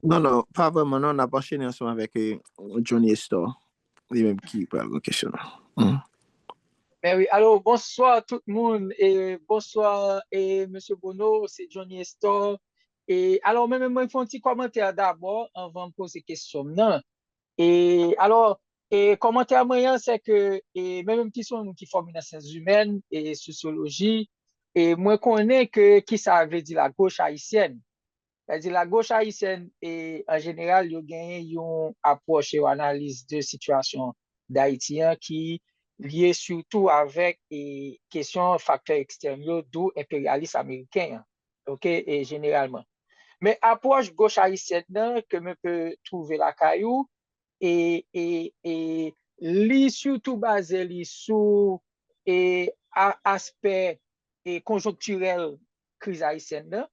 F: Non, pas vraiment. Non, on a pas enchaîné ensemble avec Johnny Estor. Lui-même qui parle de question.
G: Mais oui, alors bonsoir tout le monde et bonsoir et Monsieur Bono, c'est Johnny Estor. Et alors même moi, il faut un petit commentaire d'abord avant de poser question. Non. Et alors, commentaire moyen, c'est que même qui sont qui forment les sciences humaines et sociologie, et moi connais que qui ça veut dire la gauche haïtienne. C'est-à-dire la gauche haïtienne et en général, il y a une approche et une analyse de situation d'Haïtiens qui lié surtout avec et question facteurs extérieurs, d'où impérialisme américain, ok, et généralement. Mais approche gauche haïtienne que me peut trouver la caillou et li surtout basé li sur et aspect et conjoncturel crise haïtienne,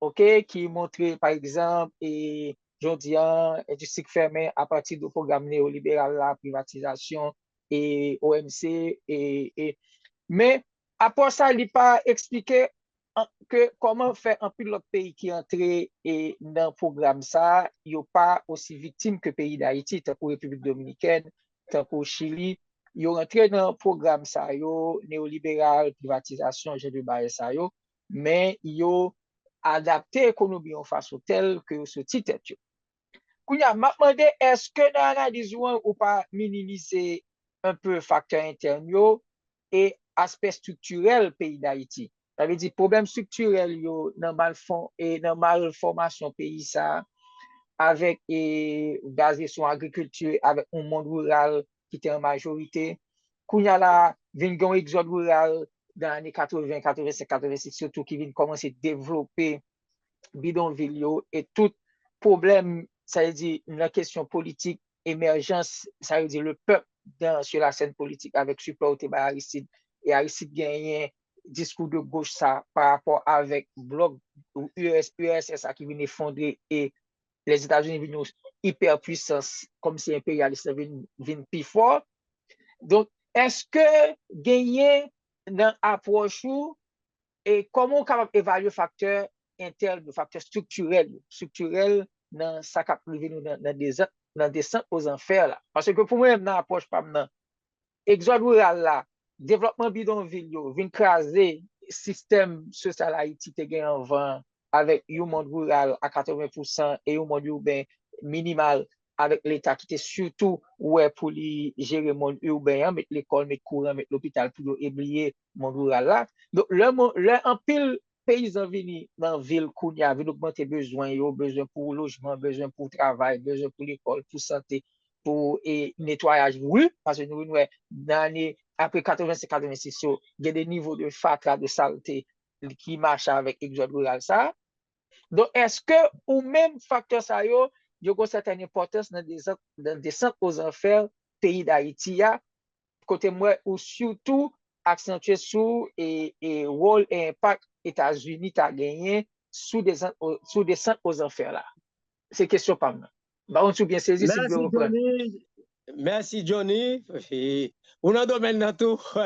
G: ok, qui montre par exemple et jodi an industrie fermée à partir du programme néolibéral la privatisation et OMC mais après ça il pas expliqué que comment faire un pilote pays qui entre et dans le programme ça il pas aussi victime que pays d'Haïti tant que République dominicaine tant que Chili ils rentré dans le programme ça yo néolibéral privatisation j'ai de bail ça yo mais yo adapté l'économie en façon telle que ce titre. Kounya, m'a demandé, est-ce que dans l'analyse ou pas minimiser un peu facteur interne et aspect structurel pays d'Haïti? Ça veut dire problème structurel dans malformation pays ça avec basé sur l'agriculture avec un monde rural qui était en majorité. Kounya la vient un exode rural dans les années 80, 85, 86 surtout qui vient commencer à développer bidonville et tout problème, ça veut dire la question politique, émergence, ça veut dire le peuple sur la scène politique avec support par Aristide. Et Aristide gagne discours de gauche ça par rapport avec bloc ou URSS qui vient effondrer et les États-Unis viennent hyper puissance comme si impérialiste viennent plus fort. Donc, est-ce que gagner dans l'approche et comment on capable évaluer facteur interne, facteur structurel dans ça qui privé nous dans descente aux enfers là. Parce que pour moi, dans l'approche pas maintenant, exode rural là, développement bidonville, vient craser système social Haïti te gagne en vent avec un monde rural à 80% et un monde urbain minimal avec l'État qui était surtout ouais pour lui gérer le monde urbain, mettre l'école, mettre courant, mettre l'hôpital pour oublier le monde rural là. Donc, le en pile paysans venus dans la ville, Kounia, vient augmenter besoin pour logement, besoin pour travail, besoin pour l'école, pour santé, pour nettoyage. Oui, parce que nous, dans après 85-86, il y a des niveaux de fatra, de saleté qui marchent avec l'exode rural ça. Donc, est-ce que, ou même facteur ça, il y a une certaine importance dans des centres aux enfers, pays d'Haïti, côté moi, ou surtout accentuer sur et rôle et impact États-Unis a gagné sous des centres aux enfers là. C'est question pas mal. Bah, on bien saisi si vous
B: Johnny. Merci Johnny. On a domaine dans tout. On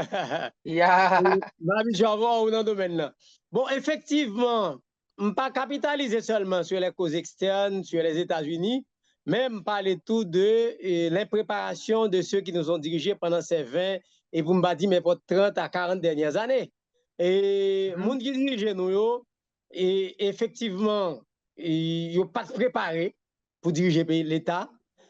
B: a domaine. Bon, effectivement, on ne pas capitaliser seulement sur les causes externes, sur les États-Unis, mais on parler tout de l'impréparation de ceux qui nous ont dirigés pendant ces 20 et vous me dites, mais pour 30 à 40 dernières années. Et les gens qui dirigent nous, et effectivement, ils n'ont pas préparé pour diriger l'État.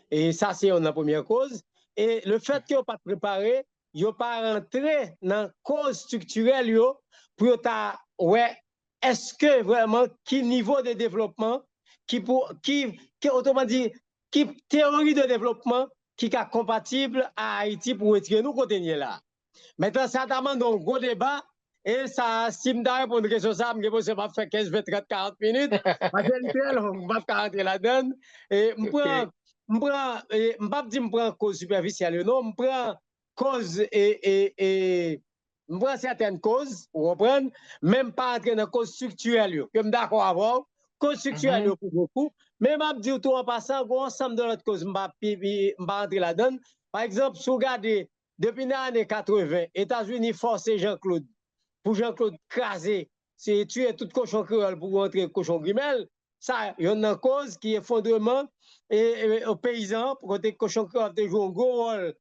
B: Et ça, c'est la première cause. Et le fait qu'ils n'ont pas préparé, ils n'ont pas rentré dans la cause structurelle pour ouais, est-ce que vraiment, quel niveau de développement, autrement dit, qui théorie de développement qui est compatible à Haïti pour retirer nous côté là. Maintenant, ça demande un gros débat. Et ça, si je dois répondre à question ça, je vais faire 15, 20, 30, 40 minutes. Parce que c'est très long, je vais faire 40 là-dedans. Et je prends, je prends cause superficielle, non, je prends cause et je prends certaines causes, vous comprenez, même pas entrer dans cause structurelle, que je d'accord avec, cause structurelle pour beaucoup, mais je dis tout en passant, un ensemble de l'autre cause, je ne vais pas entrer là-dedans. Par exemple, si vous regardez, depuis les années 80, États-Unis forcé Jean-Claude, pour Jean-Claude craser, c'est tuer tout cochon créole pour rentrer cochon grimel. Ça, il y a une cause qui est fondement et aux paysans, pour que cochon créole te joue un gros rôle.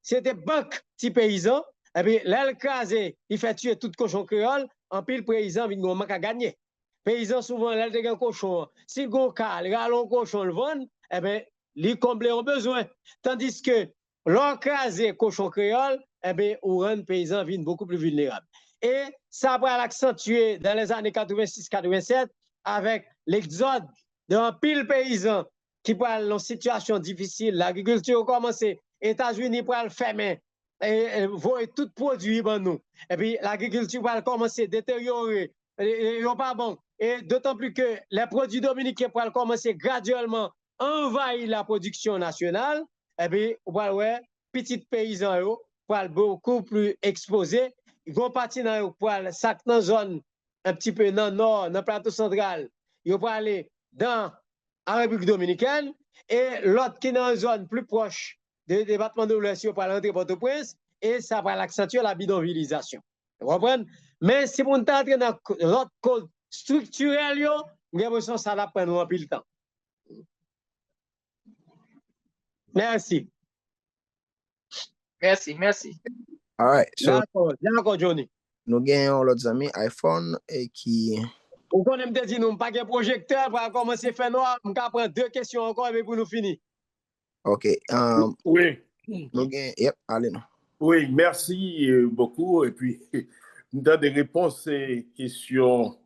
B: C'était banque petit paysan, et puis là, craser, il fait tuer tout cochon créole, en pile paysan, il n'a pas gagné. Paysan, souvent, là, il y a un cochon. Si il y a un cas, il y a un cochon, le vend, eh bien, il comble un besoin. Tandis que l'encraser cochon créole, eh bien, on rend paysan beaucoup plus vulnérable. Et ça va l'accentuer dans les années 86-87 avec l'exode d'un pile paysan qui prend une situation difficile. L'agriculture a commencé, États-Unis pour le fermer, voit tout produit ben nous. Et puis l'agriculture va commencer à détériorer. Et pas bon. Et d'autant plus que les produits dominicains vont commencer graduellement à envahir la production nationale. Et puis, ouais, petits paysans pour beaucoup plus exposés. Ils vont partir dans sac dans zone un petit peu dans le nord, dans le plateau central. Ils vont aller dans la République dominicaine et l'autre qui est dans une zone plus proche des départements de l'Ouest pour rentrer Port-au-Prince et ça va accentuer la bidonvillisation. Vous comprenez? Mais si vous entrez dans l'autre code structurel, j'ai l'impression que ça va prendre un peu de temps. Merci.
G: Merci.
F: All right. So,
B: d'accord, Johnny.
F: Nous gagnons l'autre ami iPhone et qui.
B: Vous connaissez me dire nous pas de projecteur pour commencer à faire noir, on va prendre 2 questions encore et pour nous finir.
F: OK.
C: Oui.
F: Nous gagnons. Yep, allez nous.
C: Oui, merci beaucoup. Et puis, nous avons des réponses aux questions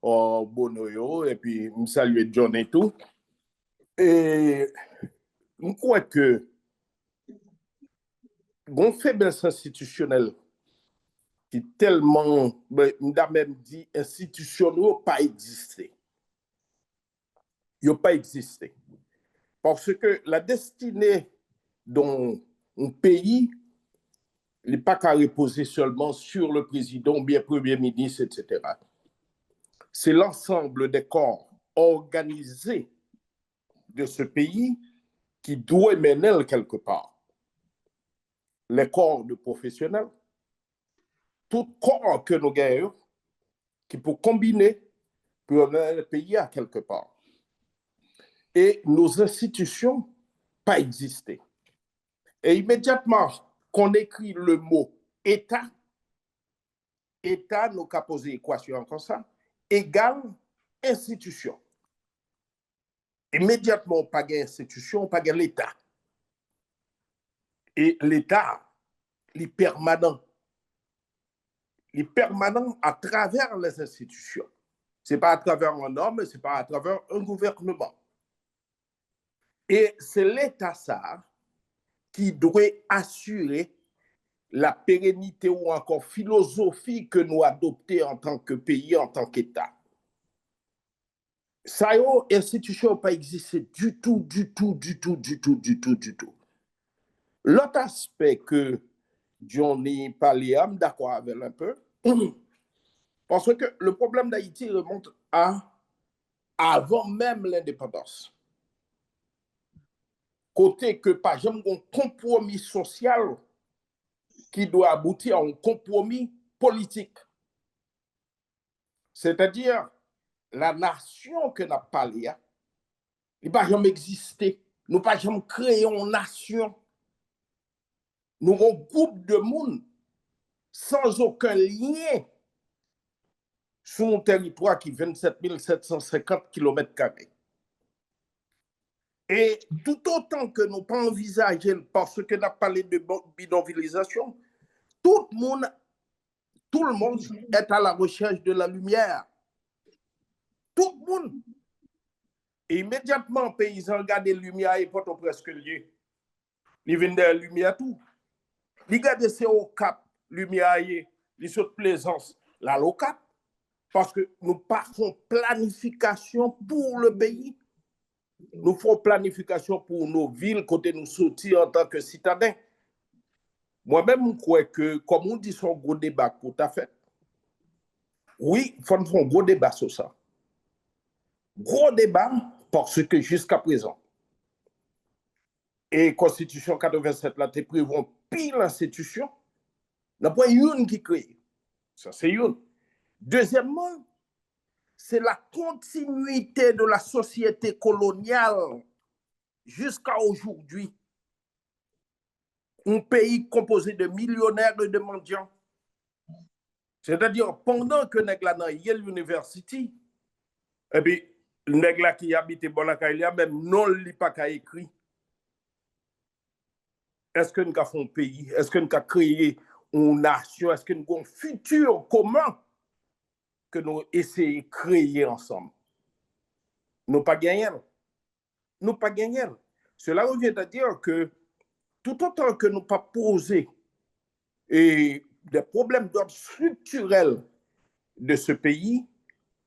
C: au Bonoyo. Et puis, nous saluons John et tout. Et je crois que une faiblesse institutionnelle qui est tellement, nous avons même dit, institutionnels pas existé. Ils n'ont pas existé. Parce que la destinée d'un pays n'est pas qu'à reposer seulement sur le président, bien premier ministre, etc. C'est l'ensemble des corps organisés de ce pays qui doit mener quelque part. Les corps de professionnels, tout corps que nous gagnons, qui peut combiner pour mener le pays à quelque part. Et nos institutions pas existé. Et immédiatement qu'on écrit le mot État, État nous a posé l'équation comme ça, égale institution. Immédiatement, pas d'institution, pas de l'État. Et l'État, il est permanent. Il est permanent à travers les institutions. Ce n'est pas à travers un homme, ce n'est pas à travers un gouvernement. Et c'est l'État ça qui doit assurer la pérennité ou encore philosophie que nous adoptons en tant que pays, en tant qu'État. Ça y est, institution n'a pas existé du tout. L'autre aspect que Johnny parlait, d'accord avec un peu, parce que le problème d'Haïti remonte à avant même l'indépendance. Côté que, par exemple, un compromis social qui doit aboutir à un compromis politique. C'est-à-dire, la nation que nous avons parlé, il n'a pas jamais existé. Nous n'avons pas jamais créé une nation. Nous avons un groupe de monde sans aucun lien sur un territoire qui est 27 750 km². Et tout autant que nous pas envisager, parce que nous avons parlé de bidonvillisation, tout le monde est à la recherche de la lumière. Tout le monde. Et immédiatement, paysan regarde la lumière et pas presque lié. Il vient de la lumière tout. Il regarde c'est au cap, lumière, il saute plaisance, là au cap. Parce que nous faisons planification pour le pays. Nous faisons planification pour nos villes, côté nous sortir en tant que citadins. Moi-même, je crois que, comme on dit, c'est un gros débat tout à fait. Oui, il faut faire un gros débat sur ça. Gros débat, parce que jusqu'à présent, et Constitution 87, là, tu prévoit pile l'institution, il n'y a pas une qui crée. Ça, c'est une. Deuxièmement, c'est la continuité de la société coloniale jusqu'à aujourd'hui. Un pays composé de millionnaires et de mendiants. C'est-à-dire, pendant que nous avons dans Yale University, et puis, nous avons qui habite Bonacaya, même non, il n'y a pas qu'à écrit. Est-ce que nous avons fait un pays? Est-ce que nous avons créé une nation? Est-ce que nous avons un futur commun que nous essayons de créer ensemble? Nous pas gagné. Nous pas gagné. Cela revient à dire que tout autant que nous pas posé et des problèmes d'ordre structurel de ce pays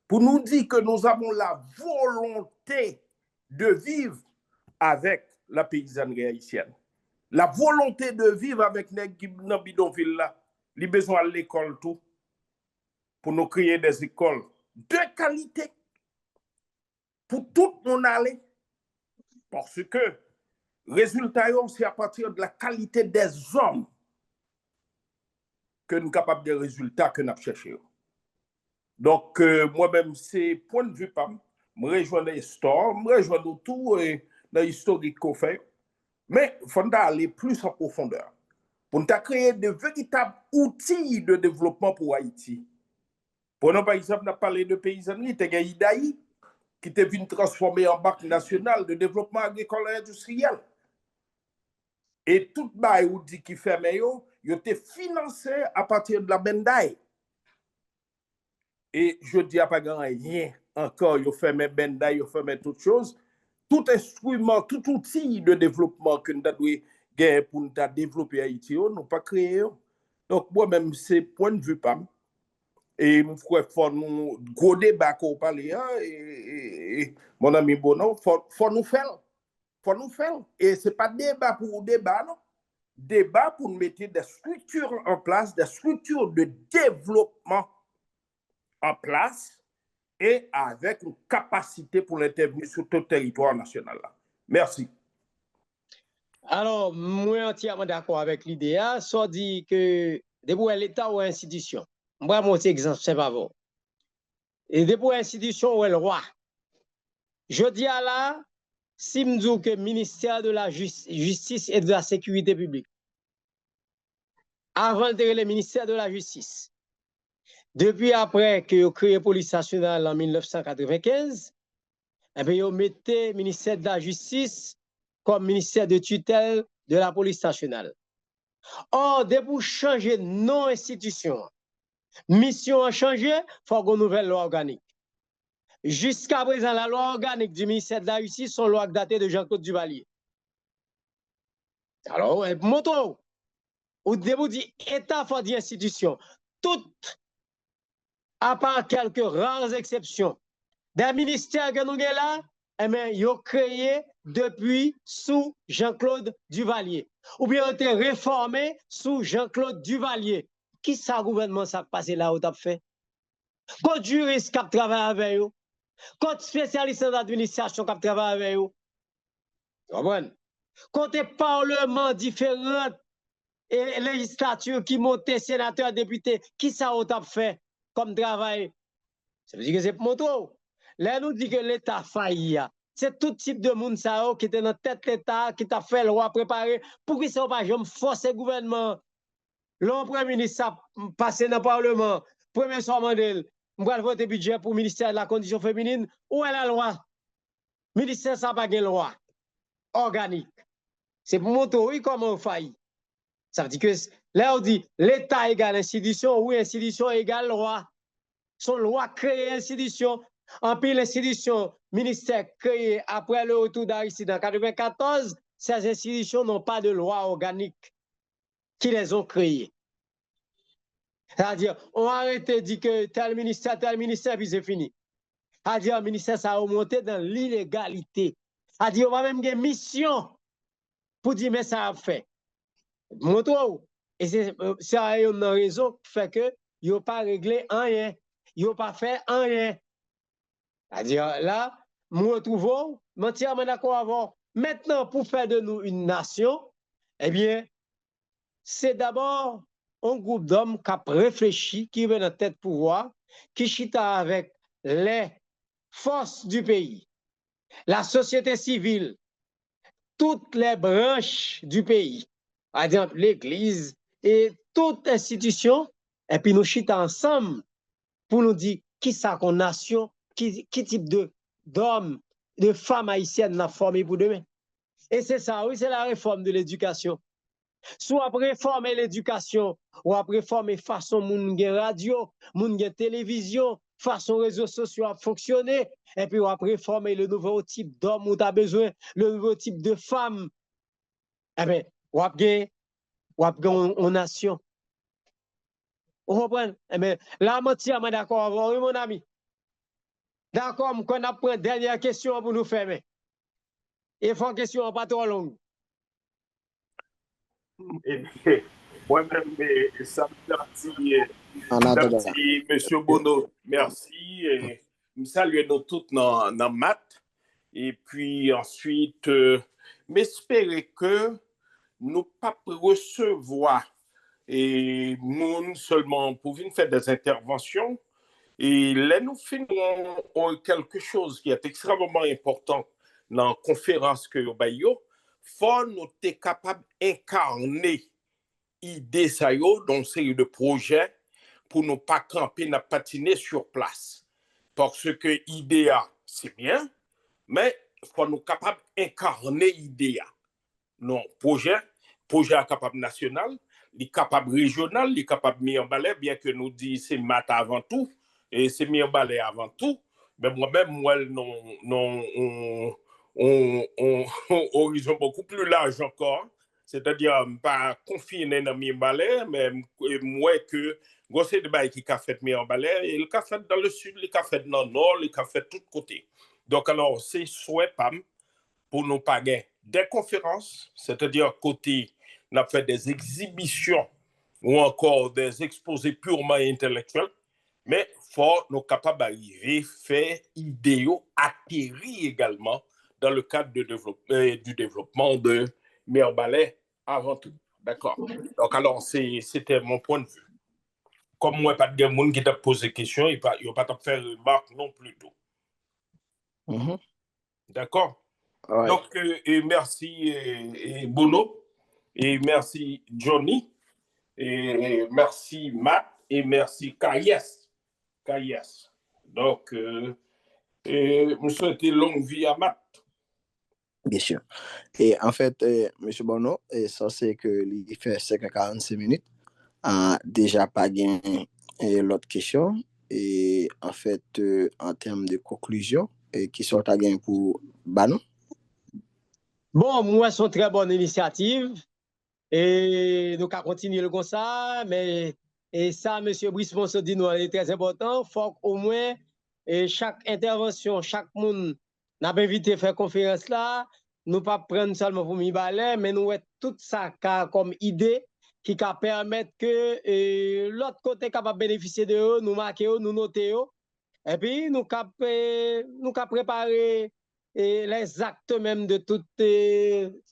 C: pour nous dire que nous avons la volonté de vivre avec la paysannerie haïtienne. La volonté de vivre avec les bidonvilles là, les besoins à l'école tout, pour nous créer des écoles de qualité pour tout le monde aller. Parce que résultat, c'est à partir de la qualité des hommes que nous sommes capables de résultats que nous avons cherchés. Donc, moi-même, c'est point de vue, je rejoins l'histoire, je rejoins tout dans l'historique qu'on fait, mais il faut aller plus en profondeur pour nous créer de véritables outils de développement pour Haïti. Pour nous, par exemple, on a parlé de paysannerie, il y a Idaï qui était venu transformer en banque nationale de développement agricole et industriel. Et tout le dit qui fait meilleur, il était financé à partir de la Bendaï. Et je dis à pas rien encore, il fait mes Bendaï, il fait mes toutes choses. Tout instrument, tout outil de développement que nous avons gagné pour nous développer Haïti, nous n'avons pas créé. Donc, moi-même, c'est point de vue PAM. Et il faut nous gros débat qu'on parle, et mon ami Bono, faut nous faire. Faut nous faire. Et ce n'est pas débat pour débat, non. Débat pour mettre des structures en place, des structures de développement en place et avec une capacité pour l'intervenir sur tout le territoire national. Merci.
B: Alors, moi, entièrement d'accord avec l'idée. Ça dit que depuis l'État ou l'institution, moi, mon exemple, c'est pas bon. Et depuis l'institution ou le roi, je dis à la, si je dis que le ministère de la Justice et de la Sécurité publique, avant le ministère de la Justice, depuis après que vous créé la police nationale en 1995, eh bien, vous mettez le ministère de la Justice comme ministère de tutelle de la police nationale. Or, dès pour changer nos institutions, mission a changé, il faut une nouvelle loi organique. Jusqu'à présent, la loi organique du ministère de la Justice sont loi datée de Jean-Claude Duvalier. Alors, moto, au début dit État, faut dire institution. Toutes, à part quelques rares exceptions, des ministères que nous avons là, eh bien, ils ont créé depuis sous Jean-Claude Duvalier. Ou bien ont été réformés sous Jean-Claude Duvalier. Qui ça, le gouvernement, ça passé là où tu as fait? Quand juriste qui travaille avec eux, quand spécialiste en administration qui travaille avec eux, quand des parlements différents et législatures qui montent, sénateurs, députés, qui ça où tu as fait comme travail? Ça veut dire que c'est pour moto. Là, nous dit que l'État faillit. C'est tout type de monde qui était dans tête l'État, qui t'a fait le roi préparé. Pour que ça pas jamais forcer le gouvernement. Le Premier ministre a passé dans le Parlement. Premier soir Mandel, on va voter budget pour le ministère de la Condition féminine. Où est la loi? Le ministère ça pas de loi organique. C'est pour montrer oui comment on faillit. Ça veut dire que là on dit l'État égale institution, oui institution égale loi. Son loi crée institution. En pile l'institution, ministère créé après le retour d'Aristide en 1994, ces institutions n'ont pas de loi organique qui les ont créées. C'est-à-dire, on a arrêté de dire que tel ministère, puis c'est fini. C'est-à-dire, le ministère, ça a remonté dans l'illégalité. C'est-à-dire, on va même une mission pour dire, mais ça a fait. Montre-vous. Et c'est une raison qui fait que ils n'ont pas réglé rien. Ils n'ont pas fait rien. C'est-à-dire, là, nous retrouvons, entièrement d'accord avant. Maintenant, pour faire de nous une nation, eh bien, c'est d'abord un groupe d'hommes qui a réfléchi, qui veut dans tête pouvoir, qui chita avec les forces du pays, la société civile, toutes les branches du pays, par exemple l'Église et toute institution, et puis nous chita ensemble pour nous dire qui ça qu'on nation, qui type d'hommes, de femmes haïtiennes n'a formé pour demain. Et c'est ça, oui, c'est la réforme de l'éducation. Soit après réformer l'éducation, ou après réformer façon moun gen radio, moun gen télévision, façon réseaux sociaux à fonctionner, et puis après réformer le nouveau type d'homme où tu as besoin, le nouveau type de femme. Eh bien, ou après une nation. Vous comprenez? Eh bien, là, je suis d'accord avec vous, mon ami. D'accord, qu'on a pris dernière question pour nous fermer. Et faut question pas trop longue.
C: Moi-même, ça
F: En attendant,
C: merci, M. Bono, merci. Et nous saluons nous tous dans maths. Et puis ensuite, m'espérer que nous pas recevoir et nous seulement pour venir faire des interventions. Et là, nous finissons quelque chose qui est extrêmement important dans la conférence que nous avons. Faut nous être capable d'incarner idée ça yo dans série de projets pour ne pas camper, n'a patiner sur place. Parce que idéa, c'est bien, mais il faut nous capable d'incarner idéa. Non, projet est capable national, il est capable régional, il est capable mis en balai, bien que nous disons c'est maths avant tout, et c'est mis en balai avant tout. Mais moi-même, on horizon beaucoup plus large encore. C'est-à-dire, pas confiné dans mes balais, mais moi que c'est de bail qui a fait mes en balai, et il a fait dans le sud, il a fait dans le nord, il a fait de tous côtés. Donc, alors, c'est souhait pour nous pas gagner des conférences, c'est-à-dire côté, on a fait des exhibitions ou encore des exposés purement intellectuels, mais il faut nous capables d'arriver, faire idéaux, atterrir également dans le cadre du développement de Meilleur Ballet avant tout. D'accord. Donc, alors, c'était mon point de vue. Comme moi, pas de monde qui t'a posé question, il n'y a pas de faire remarque non plus. D'accord.
F: ouais.
C: Donc, merci Bono, et merci Johnny, et merci Matt, et merci Kayes. Donc, je souhaite longue vie à Matt.
F: Bien sûr. Et en fait, M. Bono, ça c'est que il fait 46 minutes. Déjà pas gagné l'autre question. Et en fait, en termes de conclusion, qui sont à gagner pour Banon?
B: Bon, moi, c'est une très bonne initiative. Et nous allons continuer comme ça. Mais et ça, M. Brisbon se dit, nous, est très important. Il faut qu'au moins, chaque intervention, chaque monde n'a pas invité à faire conférence là. Nous ne pas prendre seulement pour Mibalé, mais nous avons tout ça comme idée qui va permettre que l'autre côté capable de bénéficier de eux, nous marquer, nous noter. Et puis, nous avons préparé les actes même de tout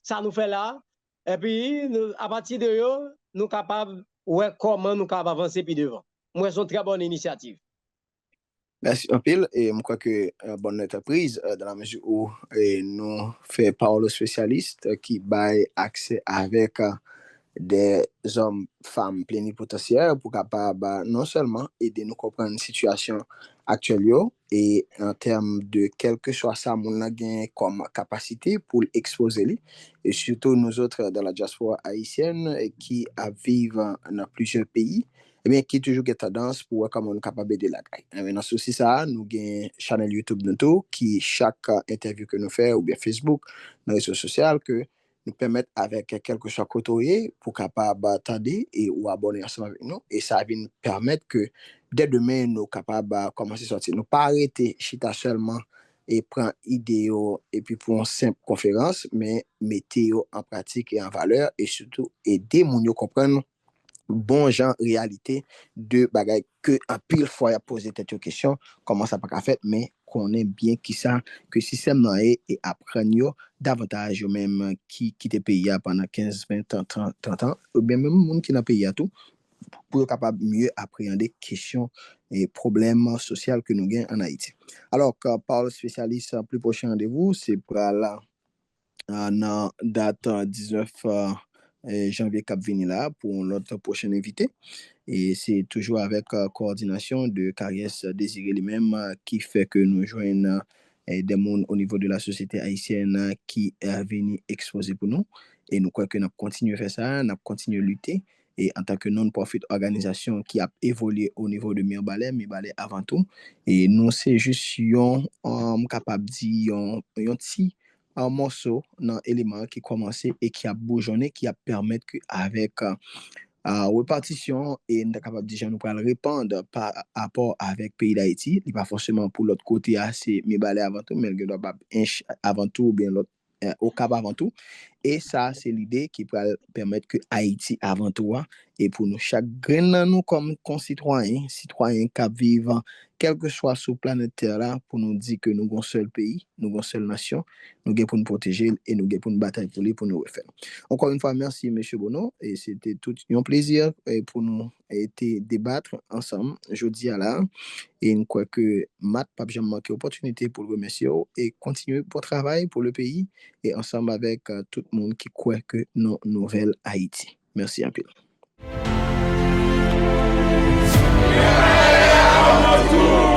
B: ça nous fait là. Et puis, à partir de eux, nous sommes capables de voir comment nous capables avancer plus devant. Moi, c'est une très bonne initiative.
F: Merci un pile. Et je crois que bonne entreprise, dans la mesure où nous faisons parole aux spécialistes qui baillent accès avec des hommes, femmes plénipotentiaires pour capable non seulement aider nous comprendre la situation actuelle et en termes de quel que soit ça, mon a comme capacité pour exposer et surtout nous autres dans la diaspora haïtienne qui vivent dans plusieurs pays. Eh bien, qui toujours une tendance pour voir comment on est capable de la gagne. Dans ceci, ça, nous avons une chaîne YouTube qui, chaque interview que nous faisons, ou bien Facebook, dans les réseaux sociaux, que nous permettent avec quelque chose côtoyer pour capable attendre et ou abonner ensemble avec nous. Et ça va nous permettre que dès demain, nous sommes capables de commencer à sortir. Nous pas arrêter chita seulement et prendre idéaux et puis pour une simple conférence, mais mettez en pratique et en valeur et surtout aider les gens à comprendre bon genre réalité de bagaille que en pile fois à poser cette question comment ça pas fait mais qu'on aime bien qui ça que système non et apprendre davantage même qui quitte pays pendant 15 20 30 ans ou bien même monde qui dans pays à tout pour être capable mieux appréhender questions et problèmes sociaux que nous gagnons en Haïti. Alors par le spécialiste plus prochain rendez-vous c'est pour là dans date 19 janvier cap venir là pour notre prochain invité et c'est toujours avec coordination de Kayes Désiré lui-même qui fait que nous joignons des mondes au niveau de la société haïtienne qui est venu exposer pour nous et nous croyons que nous continuons à faire ça, nous continuons à lutter et en tant que non-profit organisation qui a évolué au niveau de Mirbalais avant tout et nous c'est juste capable de dire un petit un morceau dans l'élément qui commençait et qui a bourgeonné, qui a permis qu'avec Répartition et nous sommes capables déjà nous répondre par rapport avec le pays d'Haïti. Il n'est pas forcément pour l'autre côté, c'est Mibalé avant tout, mais il doit pas avant tout, ou bien l'autre au Cap avant tout. Et ça, c'est l'idée qui peut permettre que Haïti avant tout, et pour nous, chaque grain nous comme concitoyens, citoyens qui vivent, quel que soit sur la planète Terre là, pour nous dire que nous avons un seul pays, nous avons une seule nation, nous avons pour nous protéger et nous avons pour nous batailler pour nous refaire. Encore une fois, merci M. Bono, et c'était tout un plaisir pour nous débattre ensemble jeudi à là. Et je crois que Matt n'a pas jamais manqué d'opportunité pour le remercier et continuer pour travail pour le pays et ensemble avec tout le monde qui croit que nos nouvelles Haïti. Merci un peu.
H: Yeah,